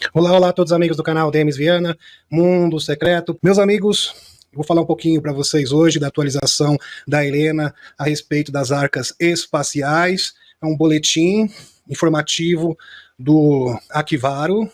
Olá, olá a todos os amigos do canal Demis Viana, Mundo Secreto. Meus amigos, eu vou falar um pouquinho para vocês hoje da atualização da Helena a respeito das arcas espaciais. É um boletim informativo do Akivaro,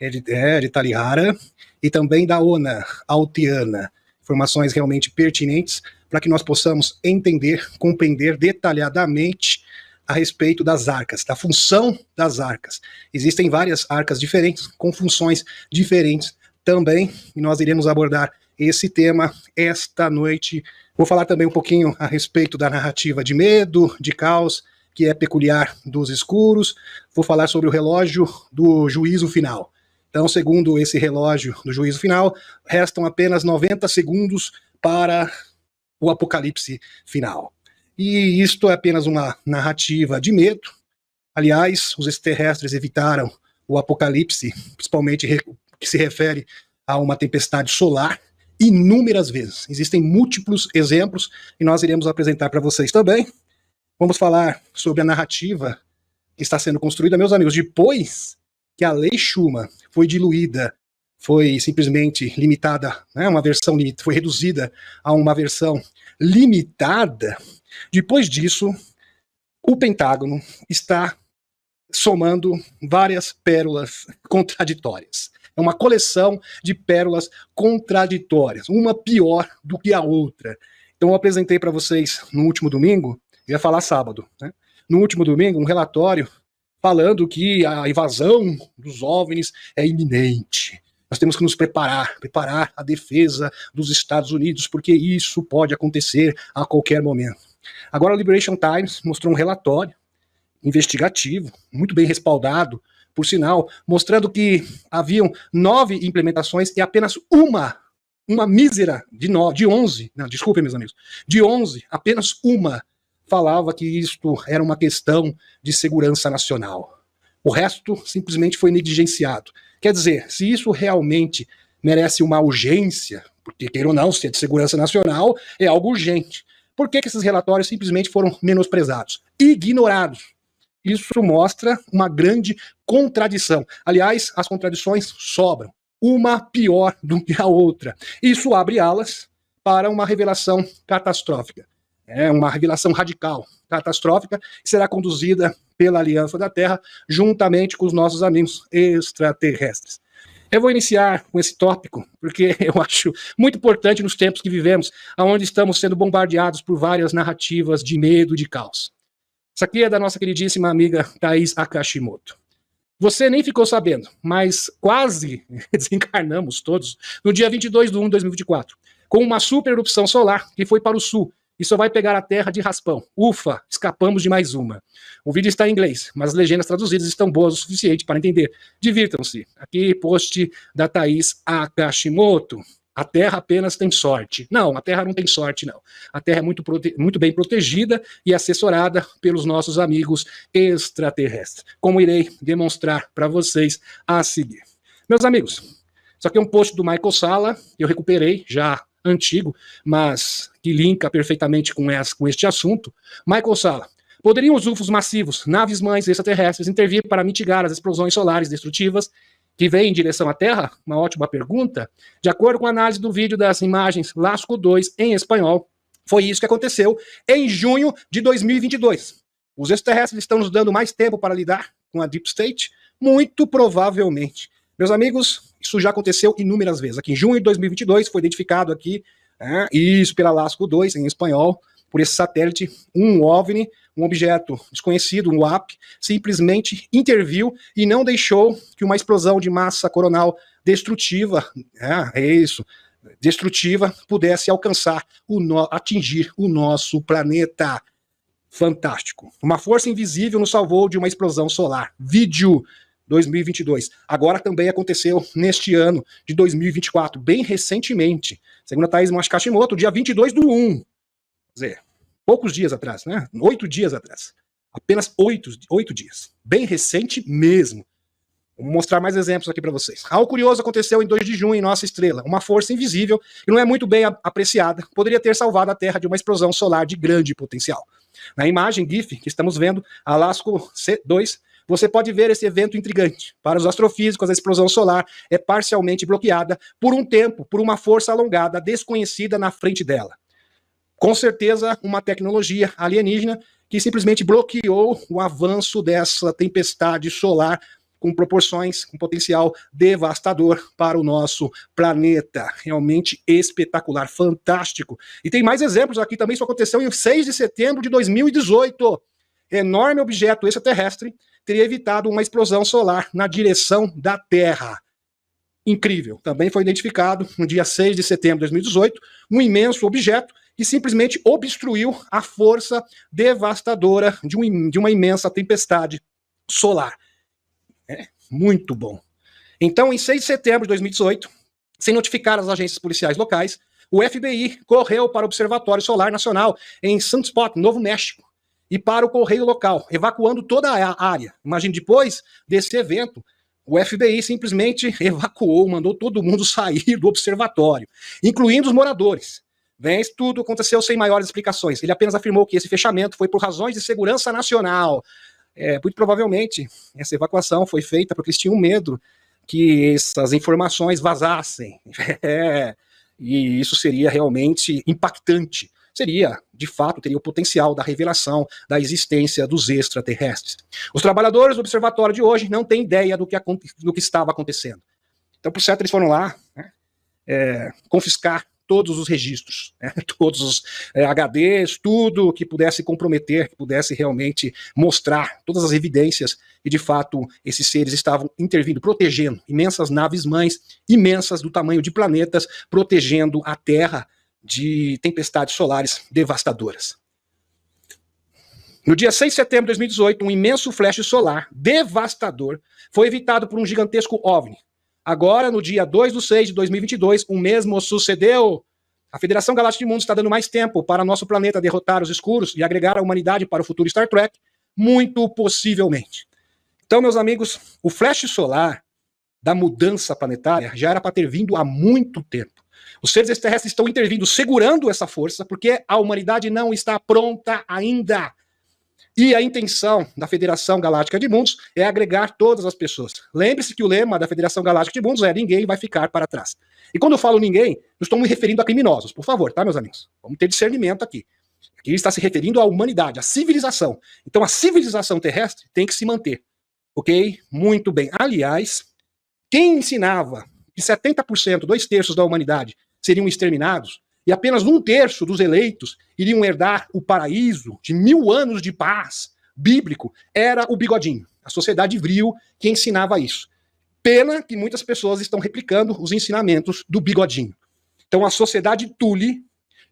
de Talihara, e também da ONA, Altiana. Informações realmente pertinentes para que nós possamos entender, compreender detalhadamente a respeito das arcas, da função das arcas. Existem várias arcas diferentes, com funções diferentes também, e nós iremos abordar esse tema esta noite. Vou falar também um pouquinho a respeito da narrativa de medo, de caos, que é peculiar dos escuros. Vou falar sobre o relógio do juízo final. Então, segundo esse relógio do juízo final, restam apenas 90 segundos para o apocalipse final. E isto é apenas uma narrativa de medo. Aliás, os extraterrestres evitaram o apocalipse, principalmente que se refere a uma tempestade solar, inúmeras vezes. Existem múltiplos exemplos e nós iremos apresentar para vocês também. Vamos falar sobre a narrativa que está sendo construída, meus amigos, depois que a Lei Schumann foi diluída, foi simplesmente limitada, né, uma versão foi reduzida a uma versão limitada. Depois disso, o Pentágono está somando várias pérolas contraditórias. É uma coleção de pérolas contraditórias, uma pior do que a outra. Então eu apresentei para vocês no último domingo, eu ia falar sábado, né? No último domingo, um relatório falando que a invasão dos OVNIs é iminente. Nós temos que nos preparar a defesa dos Estados Unidos, porque isso pode acontecer a qualquer momento. Agora, o Liberation Times mostrou um relatório investigativo, muito bem respaldado, por sinal, mostrando que haviam 9 implementações e apenas uma mísera de 11, não, desculpem, meus amigos, de 11, apenas uma falava que isto era uma questão de segurança nacional. O resto simplesmente foi negligenciado. Quer dizer, se isso realmente merece uma urgência, porque, queira ou não, se é de segurança nacional, é algo urgente. Por que esses relatórios simplesmente foram menosprezados, ignorados? Isso mostra uma grande contradição. Aliás, as contradições sobram, uma pior do que a outra. Isso abre alas para uma revelação catastrófica. É uma revelação radical, catastrófica, que será conduzida pela Aliança da Terra, juntamente com os nossos amigos extraterrestres. Eu vou iniciar com esse tópico, porque eu acho muito importante nos tempos que vivemos, onde estamos sendo bombardeados por várias narrativas de medo e de caos. Isso aqui é da nossa queridíssima amiga Thaís Akashimoto. Você nem ficou sabendo, mas quase desencarnamos todos no dia 22/1 de 2024, com uma super erupção solar que foi para o sul, e só vai pegar a Terra de raspão. Ufa, escapamos de mais uma. O vídeo está em inglês, mas as legendas traduzidas estão boas o suficiente para entender. Divirtam-se. Aqui, post da Thaís Akashimoto. A Terra apenas tem sorte. Não, a Terra não tem sorte, não. A Terra é muito bem protegida e assessorada pelos nossos amigos extraterrestres, como irei demonstrar para vocês a seguir. Meus amigos, isso aqui é um post do Michael Salla, que eu recuperei já antigo, mas que linka perfeitamente com este assunto. Michael Salla. Poderiam os UFOs massivos, naves-mães extraterrestres, intervir para mitigar as explosões solares destrutivas que vêm em direção à Terra? Uma ótima pergunta. De acordo com a análise do vídeo das imagens Lasco 2 em espanhol, foi isso que aconteceu em junho de 2022. Os extraterrestres estão nos dando mais tempo para lidar com a Deep State? Muito provavelmente. Meus amigos, isso já aconteceu inúmeras vezes. Aqui em junho de 2022 foi identificado aqui, isso pela Lasco 2 em espanhol, por esse satélite, um OVNI, um objeto desconhecido, um UAP, simplesmente interviu e não deixou que uma explosão de massa coronal destrutiva, destrutiva, pudesse atingir o nosso planeta. Fantástico. Uma força invisível nos salvou de uma explosão solar. Vídeo 2022. Agora também aconteceu neste ano de 2024, bem recentemente. Segundo a Thaís Akashimoto, dia 22/1. Quer dizer, poucos dias atrás, né? 8 dias atrás. Apenas 8 dias. Bem recente mesmo. Vou mostrar mais exemplos aqui para vocês. Algo curioso aconteceu em 2 de junho em nossa estrela. Uma força invisível, que não é muito bem apreciada, poderia ter salvado a Terra de uma explosão solar de grande potencial. Na imagem GIF que estamos vendo, a Lasco C2 você pode ver esse evento intrigante. Para os astrofísicos, a explosão solar é parcialmente bloqueada por um tempo, por uma força alongada desconhecida na frente dela. Com certeza, uma tecnologia alienígena que simplesmente bloqueou o avanço dessa tempestade solar com proporções, com potencial devastador para o nosso planeta. Realmente espetacular, fantástico. E tem mais exemplos aqui também, isso aconteceu em 6 de setembro de 2018. Enorme objeto extraterrestre teria evitado uma explosão solar na direção da Terra. Incrível. Também foi identificado no dia 6 de setembro de 2018 um imenso objeto que simplesmente obstruiu a força devastadora de uma imensa tempestade solar. É muito bom. Então, em 6 de setembro de 2018, sem notificar as agências policiais locais, o FBI correu para o Observatório Solar Nacional em Sunspot, Novo México, e para o correio local, evacuando toda a área. Imagine, depois desse evento, o FBI simplesmente evacuou, mandou todo mundo sair do observatório, incluindo os moradores. Bem, isso tudo aconteceu sem maiores explicações. Ele apenas afirmou que esse fechamento foi por razões de segurança nacional. Muito provavelmente, essa evacuação foi feita porque eles tinham medo que essas informações vazassem. E isso seria realmente impactante. Seria, de fato, teria o potencial da revelação da existência dos extraterrestres. Os trabalhadores do observatório de hoje não têm ideia do que estava acontecendo. Então, por certo, eles foram lá, né, confiscar todos os registros, né, todos os HDs, tudo que pudesse comprometer, que pudesse realmente mostrar todas as evidências que, de fato, esses seres estavam intervindo, protegendo imensas naves-mães, imensas do tamanho de planetas, protegendo a Terra de tempestades solares devastadoras. No dia 6 de setembro de 2018, um imenso flash solar devastador foi evitado por um gigantesco OVNI. Agora, no dia 2/6 de 2022, o mesmo sucedeu. A Federação Galáctica de Mundos está dando mais tempo para nosso planeta derrotar os escuros e agregar a humanidade para o futuro Star Trek, muito possivelmente. Então, meus amigos, o flash solar da mudança planetária já era para ter vindo há muito tempo. Os seres extraterrestres estão intervindo, segurando essa força, porque a humanidade não está pronta ainda. E a intenção da Federação Galáctica de Mundos é agregar todas as pessoas. Lembre-se que o lema da Federação Galáctica de Mundos é: ninguém vai ficar para trás. E quando eu falo ninguém, eu estou me referindo a criminosos, por favor, tá, meus amigos? Vamos ter discernimento aqui. Aqui está se referindo à humanidade, à civilização. Então a civilização terrestre tem que se manter. Ok? Muito bem. Aliás, quem ensinava que 70%, 2/3 da humanidade seriam exterminados, e apenas 1/3 dos eleitos iriam herdar o paraíso de 1000 anos de paz bíblico, era o Bigodinho, a sociedade vril que ensinava isso. Pena que muitas pessoas estão replicando os ensinamentos do Bigodinho. Então a sociedade Tule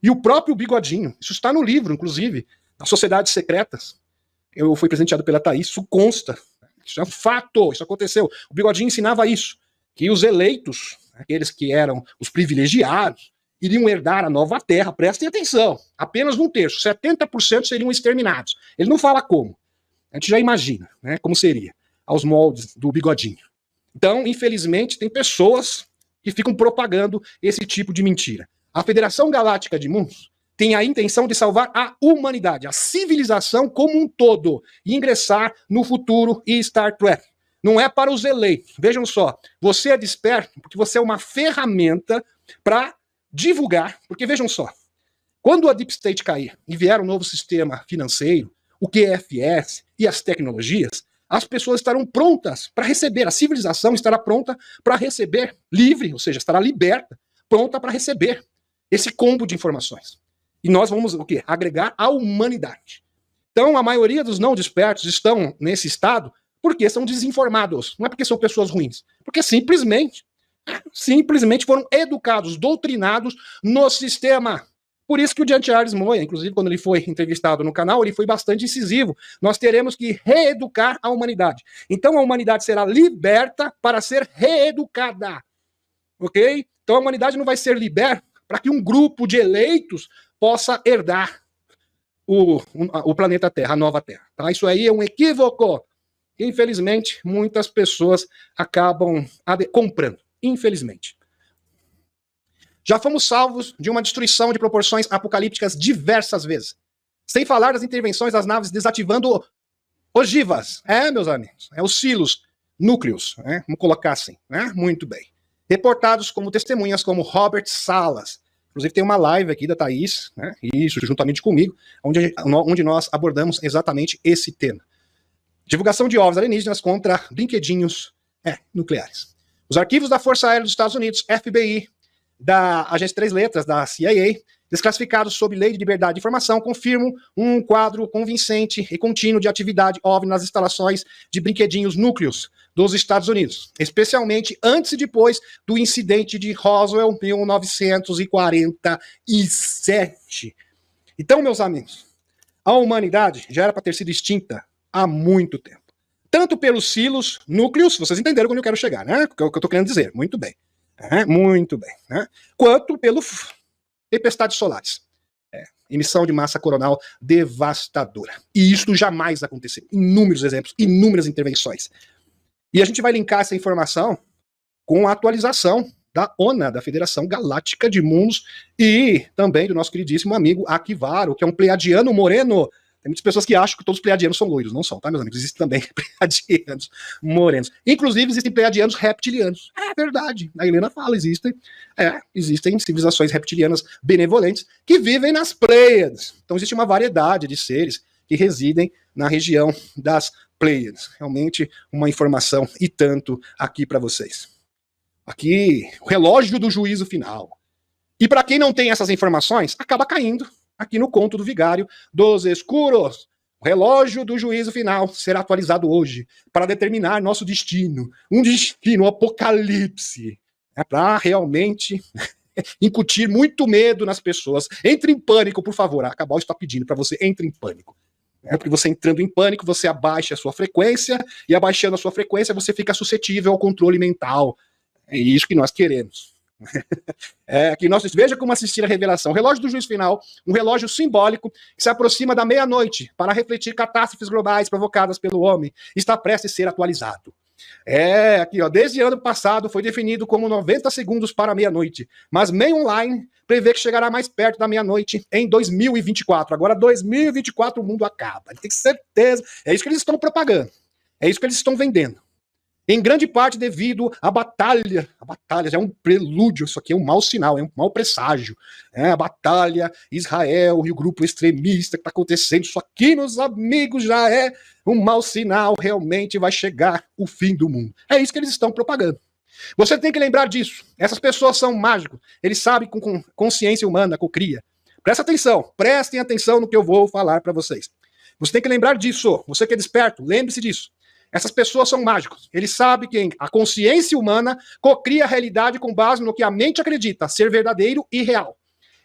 e o próprio Bigodinho, isso está no livro, inclusive, das Sociedades Secretas. Eu fui presenteado pela Thaís, isso consta. Isso é um fato, isso aconteceu. O Bigodinho ensinava isso, que os eleitos, aqueles que eram os privilegiados, iriam herdar a nova terra, prestem atenção, apenas 1/3, 70% seriam exterminados. Ele não fala como, a gente já imagina, né, como seria, aos moldes do Bigodinho. Então, infelizmente, tem pessoas que ficam propagando esse tipo de mentira. A Federação Galáctica de Mundos tem a intenção de salvar a humanidade, a civilização como um todo, e ingressar no futuro e Star Trek. Não é para os eleitos. Vejam só, você é desperto porque você é uma ferramenta para divulgar, porque vejam só, quando a Deep State cair e vier um novo sistema financeiro, o QFS e as tecnologias, as pessoas estarão prontas para receber, a civilização estará pronta para receber, livre, ou seja, estará liberta, pronta para receber esse combo de informações. E nós vamos o quê? Agregar a humanidade. Então, a maioria dos não despertos estão nesse estado porque são desinformados. Não é porque são pessoas ruins, porque simplesmente foram educados, doutrinados no sistema. Por isso que o Jean Charles Moya, inclusive quando ele foi entrevistado no canal, ele foi bastante incisivo. Nós teremos que reeducar a humanidade. Então a humanidade será liberta para ser reeducada. Ok? Então a humanidade não vai ser liberta para que um grupo de eleitos possa herdar o planeta Terra, a nova Terra. Tá? Isso aí é um equívoco. Infelizmente, muitas pessoas acabam comprando. Infelizmente. Já fomos salvos de uma destruição de proporções apocalípticas diversas vezes. Sem falar das intervenções das naves desativando Ogivas, meus amigos, os silos, núcleos, vamos colocar assim, muito bem. Reportados como testemunhas como Robert Salas. Inclusive tem uma live aqui da Thaís, isso, juntamente comigo, onde nós abordamos exatamente esse tema. Divulgação de ovos alienígenas contra brinquedinhos nucleares. Os arquivos da Força Aérea dos Estados Unidos, FBI, da Agência Três Letras, da CIA, desclassificados sob lei de liberdade de informação, confirmam um quadro convincente e contínuo de atividade OVNI nas instalações de brinquedinhos núcleos dos Estados Unidos, especialmente antes e depois do incidente de Roswell, 1947. Então, meus amigos, a humanidade já era para ter sido extinta há muito tempo. Tanto pelos silos, núcleos, vocês entenderam onde eu quero chegar, né? O que eu estou querendo dizer, muito bem. Muito bem. Quanto pelo tempestades solares. Emissão de massa coronal devastadora. E isso jamais aconteceu. Inúmeros exemplos, inúmeras intervenções. E a gente vai linkar essa informação com a atualização da ONA, da Federação Galáctica de Mundos, e também do nosso queridíssimo amigo Akivaro, que é um pleiadiano moreno. Tem muitas pessoas que acham que todos os pleiadianos são loiros. Não são, tá, meus amigos? Existem também pleiadianos morenos. Inclusive, existem pleiadianos reptilianos. É verdade. A Helena fala, existem civilizações reptilianas benevolentes que vivem nas Pleiades. Então, existe uma variedade de seres que residem na região das Pleiades. Realmente, uma informação e tanto aqui para vocês. Aqui, o relógio do juízo final. E para quem não tem essas informações, acaba caindo aqui no conto do Vigário dos Escuros. O relógio do juízo final será atualizado hoje para determinar nosso destino. Um destino, um apocalipse. Para realmente incutir muito medo nas pessoas. Entre em pânico, por favor. A Cabal está pedindo para você, entre em pânico. Porque você entrando em pânico, você abaixa a sua frequência, e abaixando a sua frequência, você fica suscetível ao controle mental. É isso que nós queremos. Aqui nós veja como assistir a revelação. O relógio do juízo final, um relógio simbólico que se aproxima da meia-noite para refletir catástrofes globais provocadas pelo homem, está prestes a ser atualizado. Aqui, desde ano passado foi definido como 90 segundos para meia-noite, mas Mail Online prevê que chegará mais perto da meia-noite em 2024. Agora, 2024, o mundo acaba. Tem certeza. É isso que eles estão propagando. É isso que eles estão vendendo. Em grande parte devido à batalha. A batalha já é um prelúdio, isso aqui é um mau sinal, é um mau presságio. A batalha Israel e o grupo extremista que está acontecendo. Isso aqui, meus amigos, já é um mau sinal. Realmente vai chegar o fim do mundo. É isso que eles estão propagando. Você tem que lembrar disso. Essas pessoas são mágicos. Eles sabem com consciência humana, com cria. Prestem atenção no que eu vou falar para vocês. Você tem que lembrar disso. Você que é desperto, lembre-se disso. Essas pessoas são mágicos. Eles sabem que a consciência humana cocria a realidade com base no que a mente acredita ser verdadeiro e real.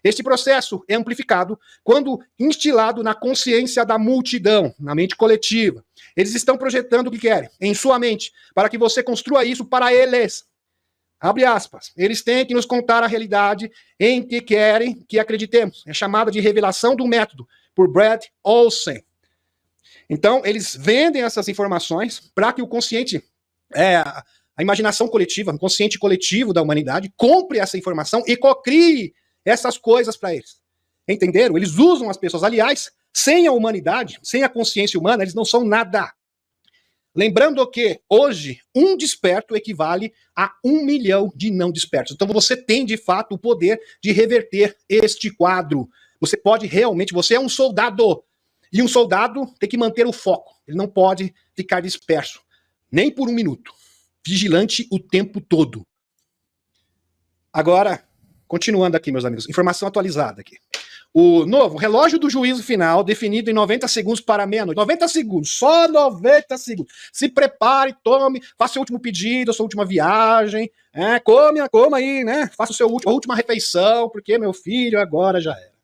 Este processo é amplificado quando instilado na consciência da multidão, na mente coletiva. Eles estão projetando o que querem em sua mente, para que você construa isso para eles. Abre aspas. Eles têm que nos contar a realidade em que querem que acreditemos. É chamada de revelação do método, por Brad Olsen. Então, eles vendem essas informações para que o consciente, a imaginação coletiva, o consciente coletivo da humanidade, compre essa informação e cocrie essas coisas para eles. Entenderam? Eles usam as pessoas. Aliás, sem a humanidade, sem a consciência humana, eles não são nada. Lembrando que, hoje, um desperto equivale a 1 milhão de não despertos. Então, você tem, de fato, o poder de reverter este quadro. Você pode realmente, você é um soldado. E um soldado tem que manter o foco. Ele não pode ficar disperso, nem por 1 minuto. Vigilante o tempo todo. Agora, continuando aqui, meus amigos. Informação atualizada aqui. O novo relógio do juízo final, definido em 90 segundos para meia-noite. 90 segundos, só 90 segundos. Se prepare, tome, faça o seu último pedido, a sua última viagem. Coma aí, né? Faça a última refeição, porque, meu filho, agora já era.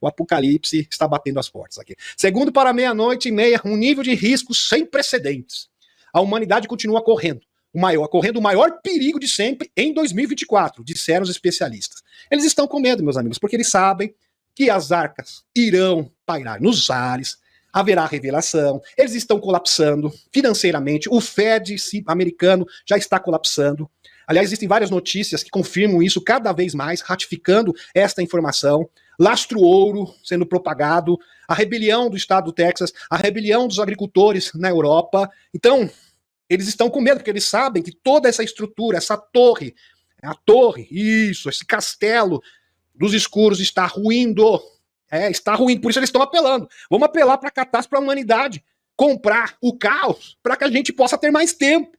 O apocalipse está batendo as portas aqui. Segundo para meia-noite e meia, um nível de risco sem precedentes. A humanidade continua correndo o maior perigo de sempre em 2024, disseram os especialistas. Eles estão com medo, meus amigos, porque eles sabem que as arcas irão pairar nos ares, haverá revelação, eles estão colapsando financeiramente, o Fed americano já está colapsando. Aliás, existem várias notícias que confirmam isso cada vez mais, ratificando esta informação. lastro-ouro sendo propagado, a rebelião do estado do Texas, a rebelião dos agricultores na Europa. Então, eles estão com medo, porque eles sabem que toda essa estrutura, essa torre, a torre, isso, esse castelo dos escuros está ruindo. Está ruindo, por isso eles estão apelando. Vamos apelar para a catástrofe, para a humanidade comprar o caos para que a gente possa ter mais tempo.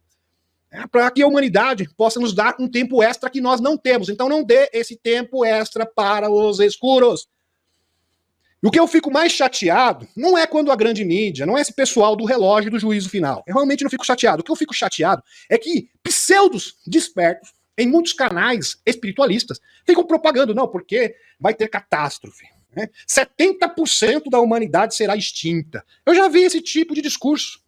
Para que a humanidade possa nos dar um tempo extra que nós não temos. Então não dê esse tempo extra para os escuros. E o que eu fico mais chateado não é quando a grande mídia, não é esse pessoal do relógio do juízo final. Eu realmente não fico chateado. O que eu fico chateado é que pseudos despertos em muitos canais espiritualistas ficam propagando, não, porque vai ter catástrofe. 70% da humanidade será extinta. Eu já vi esse tipo de discurso.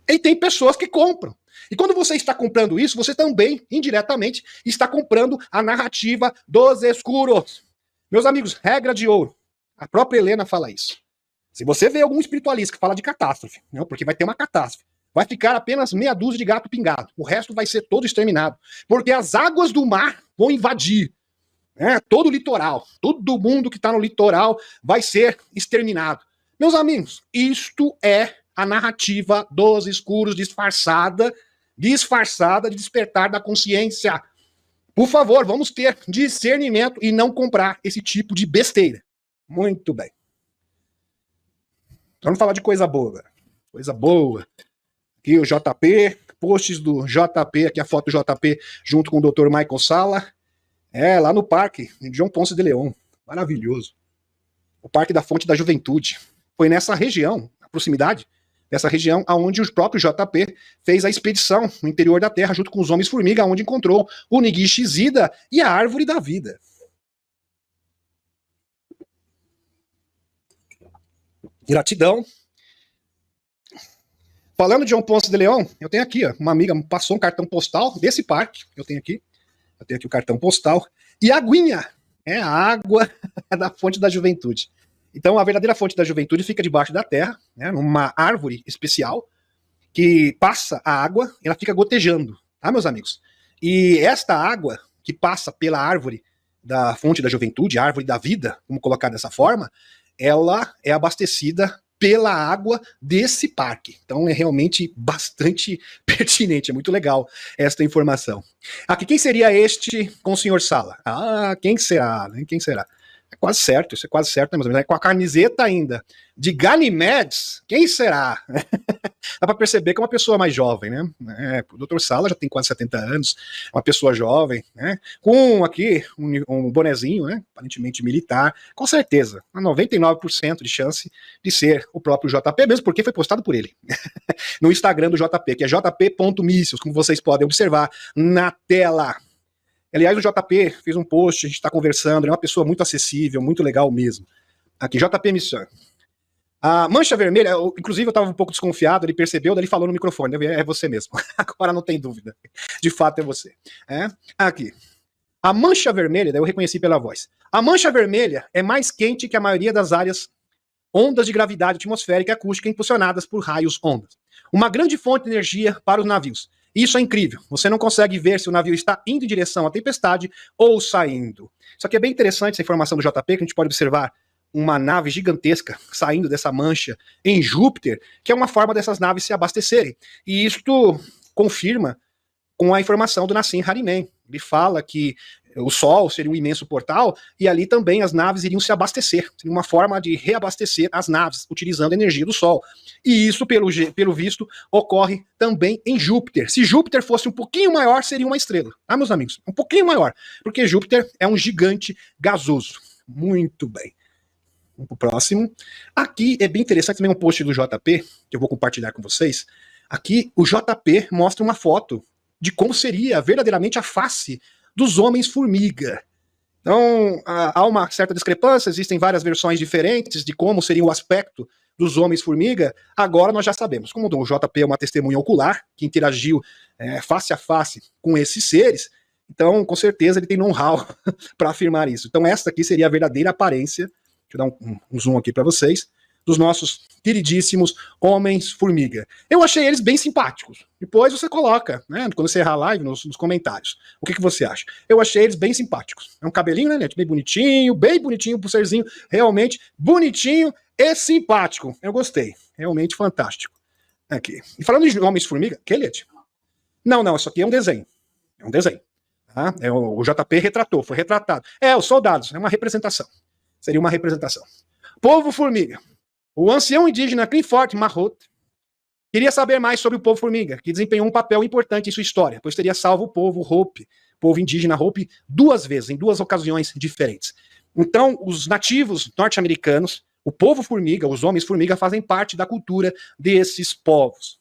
E tem pessoas que compram. E quando você está comprando isso, você também, indiretamente, está comprando a narrativa dos escuros. Meus amigos, regra de ouro. A própria Helena fala isso. Se você vê algum espiritualista que fala de catástrofe, não, porque vai ter uma catástrofe, vai ficar apenas meia dúzia de gato pingado. O resto vai ser todo exterminado. Porque as águas do mar vão invadir. Todo o litoral, todo mundo que está no litoral vai ser exterminado. Meus amigos, isto é a narrativa dos escuros disfarçada de despertar da consciência. Por favor, vamos ter discernimento e não comprar esse tipo de besteira. Muito bem. Vamos falar de coisa boa agora. Coisa boa. Aqui o JP, posts do JP, aqui a foto do JP junto com o Dr. Michael Salla. Lá no parque, em João Ponce de León. Maravilhoso. O Parque da Fonte da Juventude. Foi nessa região, na proximidade dessa região, onde o próprio JP fez a expedição no interior da Terra, junto com os Homens-Formiga, onde encontrou o Nigishi Zida e a Árvore da Vida. Gratidão. Falando de João Ponce de León, eu tenho aqui, uma amiga me passou um cartão postal desse parque, eu tenho aqui o cartão postal, e a aguinha, a água da fonte da juventude. Então, a verdadeira fonte da juventude fica debaixo da terra, numa árvore especial, que passa a água, ela fica gotejando, tá, meus amigos? E esta água que passa pela árvore da fonte da juventude, a árvore da vida, vamos colocar dessa forma, ela é abastecida pela água desse parque. Então é realmente bastante pertinente, é muito legal esta informação. Aqui, quem seria este com o senhor Salla? Quem será? Quem será? É quase certo, isso é quase certo, né, mas é com a camiseta ainda de Ganymedes, quem será? Dá para perceber que é uma pessoa mais jovem, né? O Dr. Salla já tem quase 70 anos, uma pessoa jovem, né? Com aqui um bonezinho, né? Aparentemente militar, com certeza, 99% de chance de ser o próprio JP, mesmo porque foi postado por ele no Instagram do JP, que é jp.mísseis, como vocês podem observar na tela. Aliás, o JP fez um post, a gente está conversando, ele é uma pessoa muito acessível, muito legal mesmo. Aqui, JP Mission. A mancha vermelha, inclusive eu estava um pouco desconfiado, ele percebeu, daí ele falou no microfone, é você mesmo, agora não tem dúvida, de fato é você. Aqui, a mancha vermelha, daí eu reconheci pela voz, a mancha vermelha é mais quente que a maioria das áreas ondas de gravidade atmosférica e acústica impulsionadas por raios ondas. Uma grande fonte de energia para os navios. Isso é incrível, você não consegue ver se o navio está indo em direção à tempestade ou saindo. Isso aqui é bem interessante, essa informação do JP, que a gente pode observar uma nave gigantesca saindo dessa mancha em Júpiter, que é uma forma dessas naves se abastecerem. E isto confirma com a informação do Nassim Haramein. Ele fala que o Sol seria um imenso portal e ali também as naves iriam se abastecer. Seria uma forma de reabastecer as naves, utilizando a energia do Sol. E isso, pelo visto, ocorre também em Júpiter. Se Júpiter fosse um pouquinho maior, seria uma estrela. Meus amigos? Um pouquinho maior, porque Júpiter é um gigante gasoso. Muito bem. Vamos pro próximo. Aqui é bem interessante também um post do JP, que eu vou compartilhar com vocês. Aqui o JP mostra uma foto de como seria verdadeiramente a face dos Homens-Formiga. Então, há uma certa discrepância, existem várias versões diferentes de como seria o aspecto dos Homens-Formiga. Agora nós já sabemos. Como o JP é uma testemunha ocular, que interagiu face a face com esses seres, então, com certeza, ele tem know-how para afirmar isso. Então, esta aqui seria a verdadeira aparência. Deixa eu dar um zoom aqui para vocês, dos nossos queridíssimos Homens-Formiga. Eu achei eles bem simpáticos. Depois você coloca, né, quando você errar a live, nos comentários. O que você acha? Eu achei eles bem simpáticos. É um cabelinho, né, Net? Bem bonitinho pro serzinho, realmente bonitinho e simpático. Eu gostei. Realmente fantástico. Aqui. E falando de Homens-Formiga, que Net? Não, isso aqui é um desenho. É um desenho. Tá? O JP retratou, foi retratado. Os soldados, é uma representação. Seria uma representação. Povo-Formiga. O ancião indígena Clifford Marrot queria saber mais sobre o povo-formiga, que desempenhou um papel importante em sua história, pois teria salvo o povo Hopi, povo indígena Hopi, 2 vezes, em 2 ocasiões diferentes. Então, os nativos norte-americanos, o povo-formiga, os homens-formiga, fazem parte da cultura desses povos.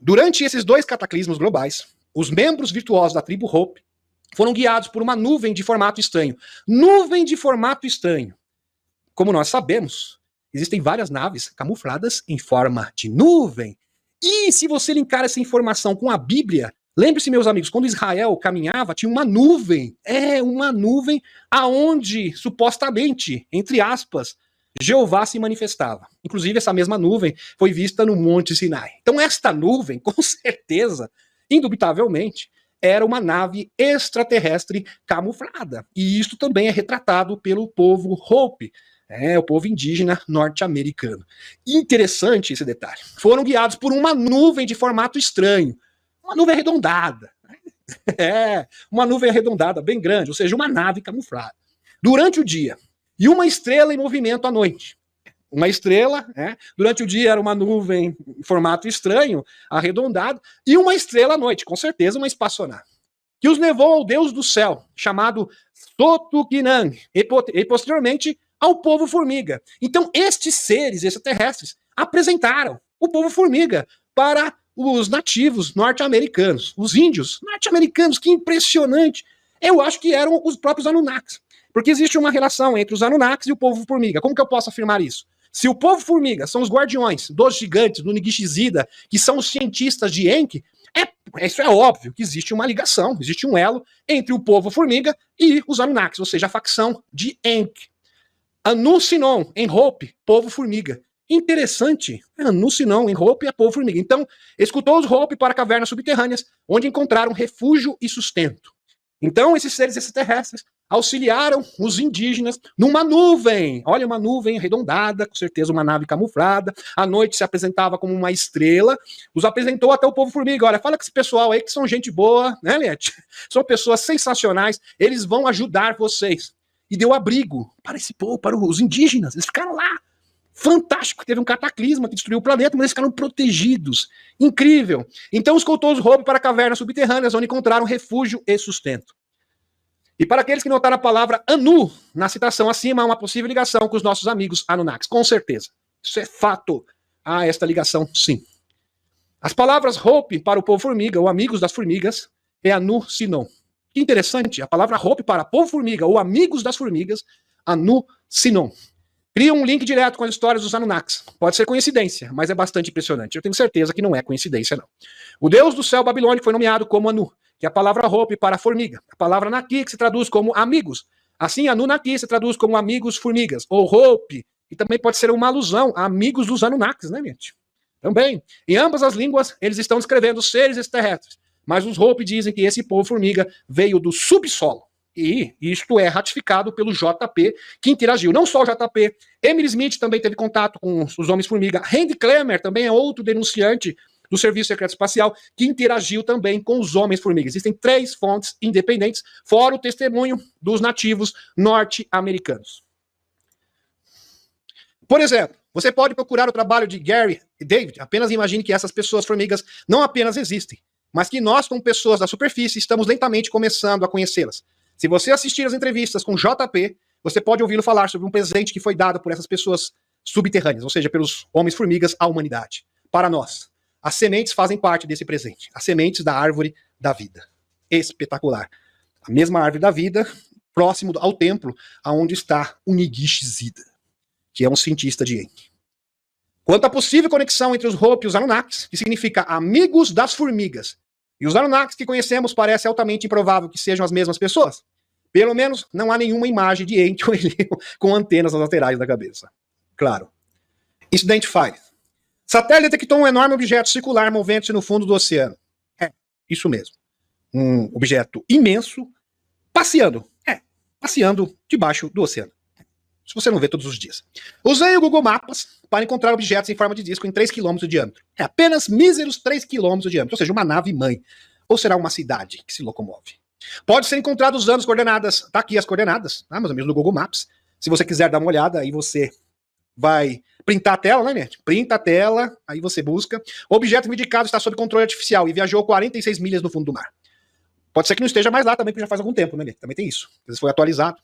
Durante esses 2 cataclismos globais, os membros virtuosos da tribo Hopi foram guiados por uma nuvem de formato estranho. Nuvem de formato estranho. Como nós sabemos, existem várias naves camufladas em forma de nuvem. E se você linkar essa informação com a Bíblia, lembre-se, meus amigos, quando Israel caminhava, tinha uma nuvem. Uma nuvem aonde, supostamente, entre aspas, Jeová se manifestava. Inclusive, essa mesma nuvem foi vista no Monte Sinai. Então, esta nuvem, com certeza, indubitavelmente, era uma nave extraterrestre camuflada. E isso também é retratado pelo povo Hopi, o povo indígena norte-americano. Interessante esse detalhe. Foram guiados por uma nuvem de formato estranho. Uma nuvem arredondada. Uma nuvem arredondada, bem grande, ou seja, uma nave camuflada. Durante o dia. E uma estrela em movimento à noite. Uma estrela, durante o dia era uma nuvem em formato estranho, arredondado, e uma estrela à noite, com certeza uma espaçonave, que os levou ao Deus do céu, chamado Sotukinang, e posteriormente ao povo formiga. Então, estes seres extraterrestres apresentaram o povo formiga para os nativos norte-americanos, os índios norte-americanos. Que impressionante! Eu acho que eram os próprios Anunnakis, porque existe uma relação entre os Anunnakis e o povo formiga. Como que eu posso afirmar isso? Se o povo formiga são os guardiões dos gigantes, do Nigishizida, que são os cientistas de Enki, isso é óbvio que existe uma ligação, existe um elo entre o povo formiga e os Anunnakis, ou seja, a facção de Enki. Anu Sinon, em Hopi, povo formiga. Interessante. Anu Sinon, em Hopi, é povo formiga. Então, escutou os Hopi para cavernas subterrâneas, onde encontraram refúgio e sustento. Então, esses seres extraterrestres auxiliaram os indígenas numa nuvem. Olha, uma nuvem arredondada, com certeza uma nave camuflada. À noite se apresentava como uma estrela. Os apresentou até o povo formiga. Olha, fala com esse pessoal aí que são gente boa, né, Liette? São pessoas sensacionais. Eles vão ajudar vocês. E deu abrigo para esse povo, para os indígenas. Eles ficaram lá. Fantástico. Teve um cataclisma que destruiu o planeta, mas eles ficaram protegidos. Incrível. Então escoltou os Hopi para cavernas subterrâneas, onde encontraram refúgio e sustento. E para aqueles que notaram a palavra Anu na citação acima, há uma possível ligação com os nossos amigos Anunnakis. Com certeza. Isso é fato. Há esta ligação, sim. As palavras Hopi para o povo formiga, ou amigos das formigas, é Anu Sinon. Que interessante. A palavra Hopi para povo formiga, ou amigos das formigas, Anu Sinon. Cria um link direto com as histórias dos Anunnakis. Pode ser coincidência, mas é bastante impressionante. Eu tenho certeza que não é coincidência, não. O deus do céu babilônico foi nomeado como Anu, que é a palavra Hopi para formiga. A palavra Naki, que se traduz como amigos. Assim, Anunnaki se traduz como amigos formigas, ou Hopi. E também pode ser uma alusão a amigos dos Anunnakis, né, gente? Também. Em ambas as línguas, eles estão descrevendo seres extraterrestres. Mas os Hopi dizem que esse povo formiga veio do subsolo. E isto é ratificado pelo JP, que interagiu. Não só o JP, Emily Smith também teve contato com os Homens-Formiga. Randy Clemmer também é outro denunciante do Serviço Secreto Espacial, que interagiu também com os Homens-Formiga. Existem 3 fontes independentes, fora o testemunho dos nativos norte-americanos. Por exemplo, você pode procurar o trabalho de Gary e David. Apenas imagine que essas pessoas formigas não apenas existem, mas que nós, como pessoas da superfície, estamos lentamente começando a conhecê-las. Se você assistir as entrevistas com JP, você pode ouvi-lo falar sobre um presente que foi dado por essas pessoas subterrâneas, ou seja, pelos homens-formigas à humanidade. Para nós, as sementes fazem parte desse presente. As sementes da árvore da vida. Espetacular. A mesma árvore da vida, próximo ao templo, aonde está o Nigishizida, que é um cientista de Enki. Quanto à possível conexão entre os Hopi e os Anunnakis, que significa amigos das formigas, e os Anunnakis que conhecemos, parece altamente improvável que sejam as mesmas pessoas. Pelo menos não há nenhuma imagem de Enki com antenas nas laterais da cabeça. claro. Incident File. Satélite detectou um enorme objeto circular movendo-se no fundo do oceano. É, isso mesmo. Um objeto imenso passeando. Passeando debaixo do oceano. Se você não vê todos os dias. Usei o Google Maps para encontrar objetos em forma de disco em 3 km de diâmetro. É apenas míseros 3 km de diâmetro, ou seja, uma nave-mãe. Ou será uma cidade que se locomove. Pode ser encontrado usando as coordenadas. Tá aqui as coordenadas, tá, meus amigos, no Google Maps. Se você quiser dar uma olhada, aí você vai printar a tela, né, gente? Printa a tela, aí você busca. O objeto indicado está sob controle artificial e viajou 46 milhas no fundo do mar. Pode ser que não esteja mais lá também, porque já faz algum tempo, né? Também tem isso. Às vezes foi atualizado.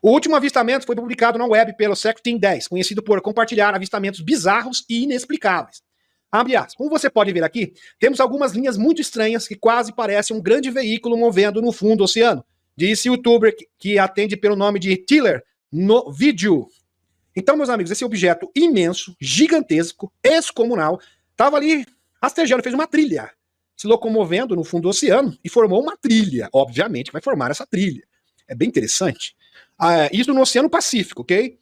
O último avistamento foi publicado na web pelo Secret 10, conhecido por compartilhar avistamentos bizarros e inexplicáveis. Abre aspas. Como você pode ver aqui, temos algumas linhas muito estranhas que quase parecem um grande veículo movendo no fundo do oceano, disse o youtuber que atende pelo nome de Tiller no vídeo. Então, meus amigos, esse objeto imenso, gigantesco, excomunal, estava ali rastejando, fez uma trilha, se locomovendo no fundo do oceano e formou uma trilha. Obviamente vai formar essa trilha. É bem interessante. Isso no Oceano Pacífico, ok?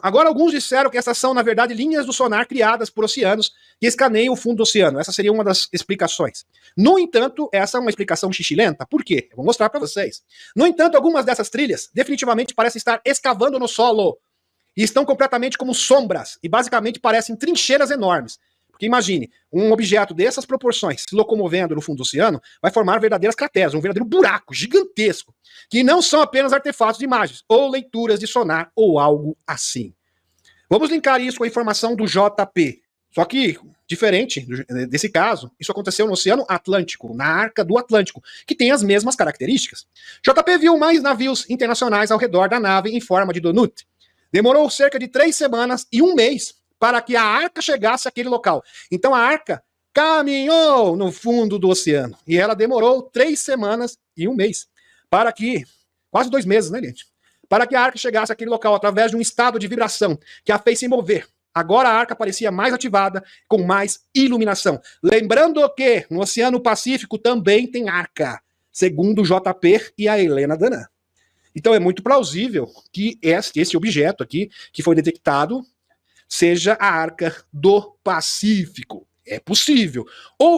Agora alguns disseram que essas são, na verdade, linhas do sonar criadas por oceanos que escaneiam o fundo do oceano. Essa seria uma das explicações. No entanto, essa é uma explicação xixilenta. Por quê? Eu vou mostrar para vocês. No entanto, algumas dessas trilhas definitivamente parecem estar escavando no solo e estão completamente como sombras e basicamente parecem trincheiras enormes. Porque imagine, um objeto dessas proporções se locomovendo no fundo do oceano vai formar verdadeiras crateras, um verdadeiro buraco gigantesco, que não são apenas artefatos de imagens, ou leituras de sonar, ou algo assim. Vamos linkar isso com a informação do JP. Só que, diferente desse caso, isso aconteceu no Oceano Atlântico, na Arca do Atlântico, que tem as mesmas características. JP viu mais navios internacionais ao redor da nave em forma de donut. Demorou cerca de 3 semanas e 1 mês para que a arca chegasse àquele local. Então a arca caminhou no fundo do oceano. E ela demorou 3 semanas e 1 mês. Para que, quase 2 meses, né, gente? Para que a arca chegasse àquele local através de um estado de vibração que a fez se mover. Agora a arca parecia mais ativada, com mais iluminação. Lembrando que no Oceano Pacífico também tem arca, segundo o JP e a Helena Danã. Então é muito plausível que esse objeto aqui, que foi detectado, seja a Arca do Pacífico. É possível.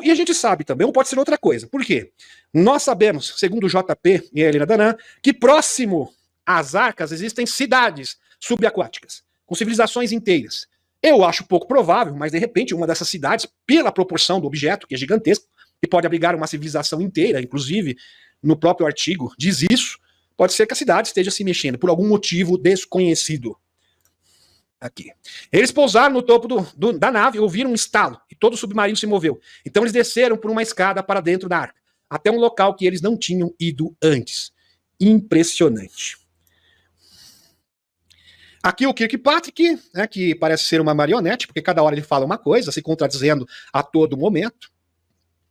E a gente sabe também, ou pode ser outra coisa. Por quê? Nós sabemos, segundo o JP e a Helena Danã, que próximo às arcas existem cidades subaquáticas, com civilizações inteiras. Eu acho pouco provável, mas de repente uma dessas cidades, pela proporção do objeto, que é gigantesco, e pode abrigar uma civilização inteira, inclusive no próprio artigo diz isso, pode ser que a cidade esteja se mexendo por algum motivo desconhecido. Aqui. Eles pousaram no topo da nave, ouviram um estalo e todo o submarino se moveu. Então eles desceram por uma escada para dentro da arca, até um local que eles não tinham ido antes. Impressionante. Aqui o Kirkpatrick, né, que parece ser uma marionete, porque cada hora ele fala uma coisa, se contradizendo a todo momento.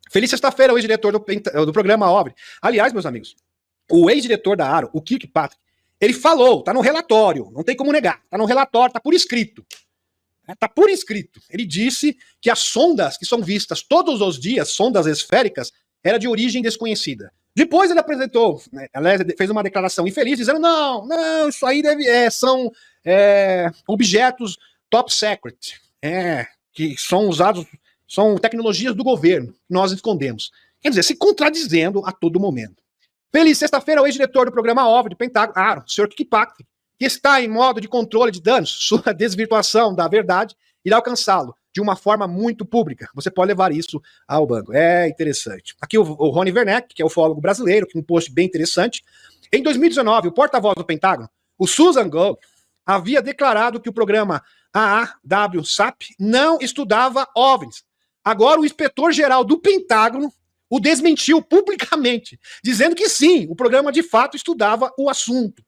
Feliz sexta-feira, o ex-diretor do programa OVNI. Aliás, meus amigos, o ex-diretor da ARO, o Kirkpatrick, ele falou, tá no relatório, não tem como negar, tá no relatório, tá por escrito. Tá por escrito. Ele disse que as sondas que são vistas todos os dias, sondas esféricas, era de origem desconhecida. Depois ele apresentou, né, fez uma declaração infeliz, dizendo, não, isso aí são objetos top secret, que são usados, são tecnologias do governo, que nós escondemos. Quer dizer, se contradizendo a todo momento. Feliz sexta-feira, o ex-diretor do programa OVNI do Pentágono, o Sr. Kirkpatrick, que está em modo de controle de danos, sua desvirtuação da verdade irá alcançá-lo de uma forma muito pública. Você pode levar isso ao banco. É interessante. Aqui o Rony Werneck, que é ufólogo brasileiro, que um post bem interessante. Em 2019, o porta-voz do Pentágono, o Susan Gold, havia declarado que o programa AAWSAP não estudava OVNIs. Agora o inspetor-geral do Pentágono o desmentiu publicamente, dizendo que sim, o programa de fato estudava o assunto.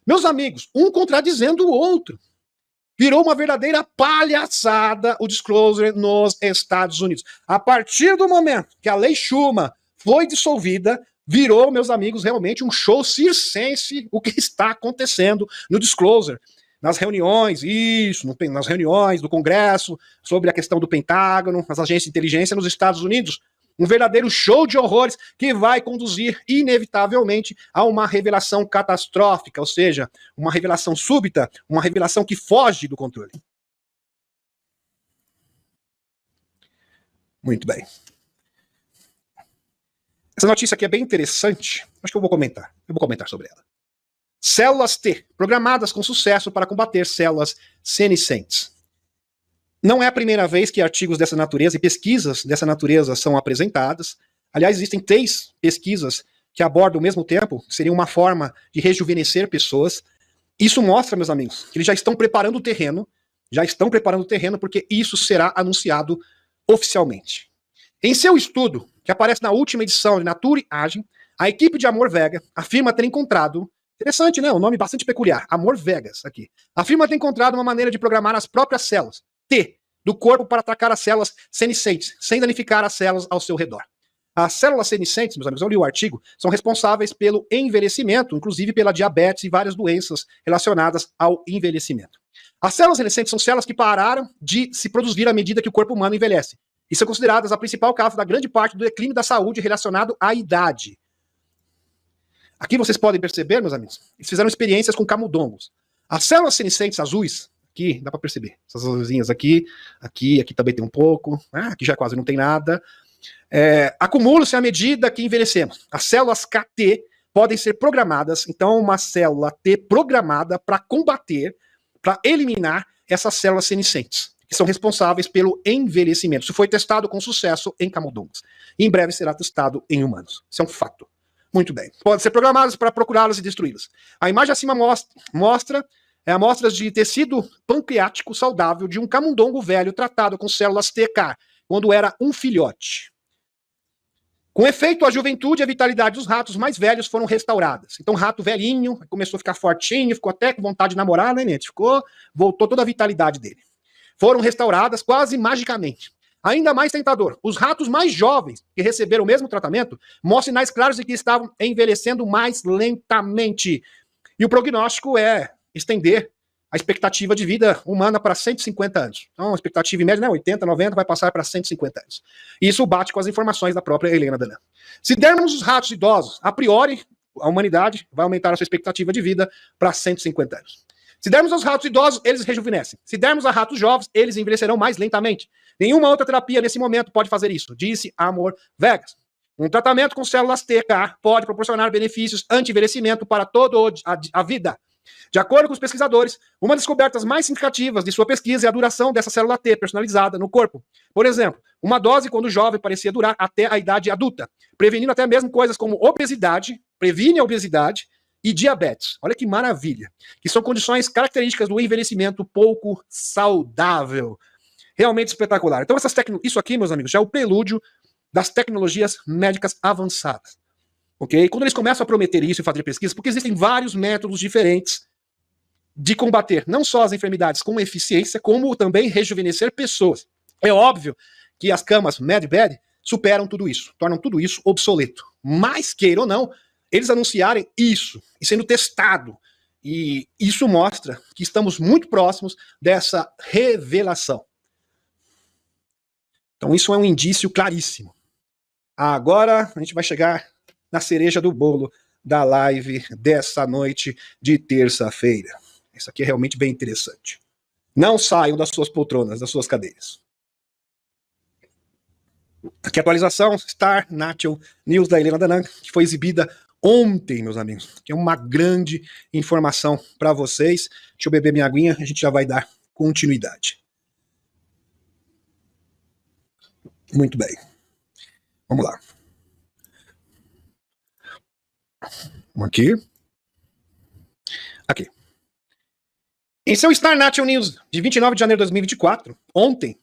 Meus amigos, um contradizendo o outro. Virou uma verdadeira palhaçada o disclosure nos Estados Unidos. A partir do momento que a Lei Schuman foi dissolvida, virou, meus amigos, realmente um show circense o que está acontecendo no disclosure. Nas reuniões, nas reuniões do Congresso, sobre a questão do Pentágono, nas agências de inteligência nos Estados Unidos. Um verdadeiro show de horrores que vai conduzir, inevitavelmente, a uma revelação catastrófica, ou seja, uma revelação súbita, uma revelação que foge do controle. Muito bem. Essa notícia aqui é bem interessante. Acho que eu vou comentar. Eu vou comentar sobre ela. Células T, programadas com sucesso para combater células senescentes. Não é a primeira vez que artigos dessa natureza e pesquisas dessa natureza são apresentadas. Aliás, existem 3 pesquisas que abordam ao mesmo tempo, seria uma forma de rejuvenescer pessoas. Isso mostra, meus amigos, que eles já estão preparando o terreno, porque isso será anunciado oficialmente. Em seu estudo, que aparece na última edição de Nature Aging, a equipe de Amor Vega afirma ter encontrado, interessante, né? Um nome bastante peculiar, Amor Vegas aqui. Afirma ter encontrado uma maneira de programar as próprias células, T, do corpo para atacar as células senescentes, sem danificar as células ao seu redor. As células senescentes, meus amigos, eu li o artigo, são responsáveis pelo envelhecimento, inclusive pela diabetes e várias doenças relacionadas ao envelhecimento. As células senescentes são células que pararam de se produzir à medida que o corpo humano envelhece, e são consideradas a principal causa da grande parte do declínio da saúde relacionado à idade. Aqui vocês podem perceber, meus amigos, eles fizeram experiências com camundongos. As células senescentes azuis, aqui dá para perceber, essas azulzinhas aqui também tem um pouco, aqui já quase não tem nada. Acumulam-se à medida que envelhecemos. As células KT podem ser programadas, então uma célula T programada para combater, para eliminar essas células senescentes, que são responsáveis pelo envelhecimento. Isso foi testado com sucesso em camundongos. Em breve será testado em humanos. Isso é um fato. Muito bem. Podem ser programadas para procurá-las e destruí-las. A imagem acima mostra amostras de tecido pancreático saudável de um camundongo velho tratado com células TK, quando era um filhote. Com efeito, a juventude e a vitalidade dos ratos mais velhos foram restauradas. Então, o rato velhinho começou a ficar fortinho, ficou até com vontade de namorar, né, gente? Voltou toda a vitalidade dele. Foram restauradas quase magicamente. Ainda mais tentador, os ratos mais jovens que receberam o mesmo tratamento mostram sinais claros de que estavam envelhecendo mais lentamente. E o prognóstico é estender a expectativa de vida humana para 150 anos. Então, a expectativa em média, né, 80, 90, vai passar para 150 anos. E isso bate com as informações da própria Helena Danã. Se dermos os ratos idosos, a priori, a humanidade vai aumentar a sua expectativa de vida para 150 anos. Se dermos aos ratos idosos, eles rejuvenescem. Se dermos a ratos jovens, eles envelhecerão mais lentamente. Nenhuma outra terapia nesse momento pode fazer isso, disse Amor Vegas. Um tratamento com células TK pode proporcionar benefícios anti-envelhecimento para toda a vida. De acordo com os pesquisadores, uma das descobertas mais significativas de sua pesquisa é a duração dessa célula T personalizada no corpo. Por exemplo, uma dose quando jovem parecia durar até a idade adulta, prevenindo até mesmo coisas como obesidade, previne a obesidade e diabetes. Olha que maravilha. Que são condições características do envelhecimento pouco saudável. Realmente espetacular. Então, isso aqui, meus amigos, já é o prelúdio das tecnologias médicas avançadas. Ok? Quando eles começam a prometer isso e fazer pesquisas, porque existem vários métodos diferentes de combater não só as enfermidades com eficiência, como também rejuvenescer pessoas. É óbvio que as camas Med-Bed superam tudo isso, tornam tudo isso obsoleto. Mas, queira ou não, eles anunciarem isso e sendo testado, e isso mostra que estamos muito próximos dessa revelação. Então isso é um indício claríssimo. Agora a gente vai chegar na cereja do bolo da live dessa noite de terça-feira. Isso aqui é realmente bem interessante. Não saiam das suas poltronas, das suas cadeiras. Aqui a atualização Star National News da Helena Danã, que foi exibida ontem, meus amigos. Que é uma grande informação para vocês. Deixa eu beber minha aguinha, a gente já vai dar continuidade. Muito bem. Vamos lá. Vamos aqui. Aqui. Em seu Star National News de 29 de janeiro de 2024, ontem,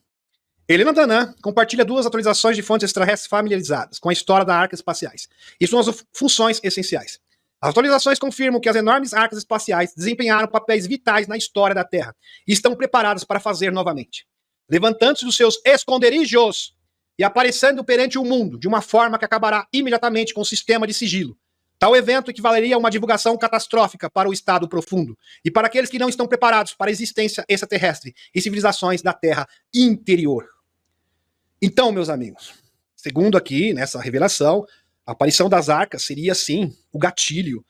Helena Danã compartilha 2 atualizações de fontes extraterrestres familiarizadas com a história das arcas espaciais e suas funções essenciais. As atualizações confirmam que as enormes arcas espaciais desempenharam papéis vitais na história da Terra e estão preparadas para fazer novamente. Levantando-se dos seus esconderijos e aparecendo perante o mundo de uma forma que acabará imediatamente com o sistema de sigilo. Tal evento equivaleria a uma divulgação catastrófica para o estado profundo e para aqueles que não estão preparados para a existência extraterrestre e civilizações da Terra interior. Então, meus amigos, segundo aqui nessa revelação, a aparição das arcas seria sim o gatilho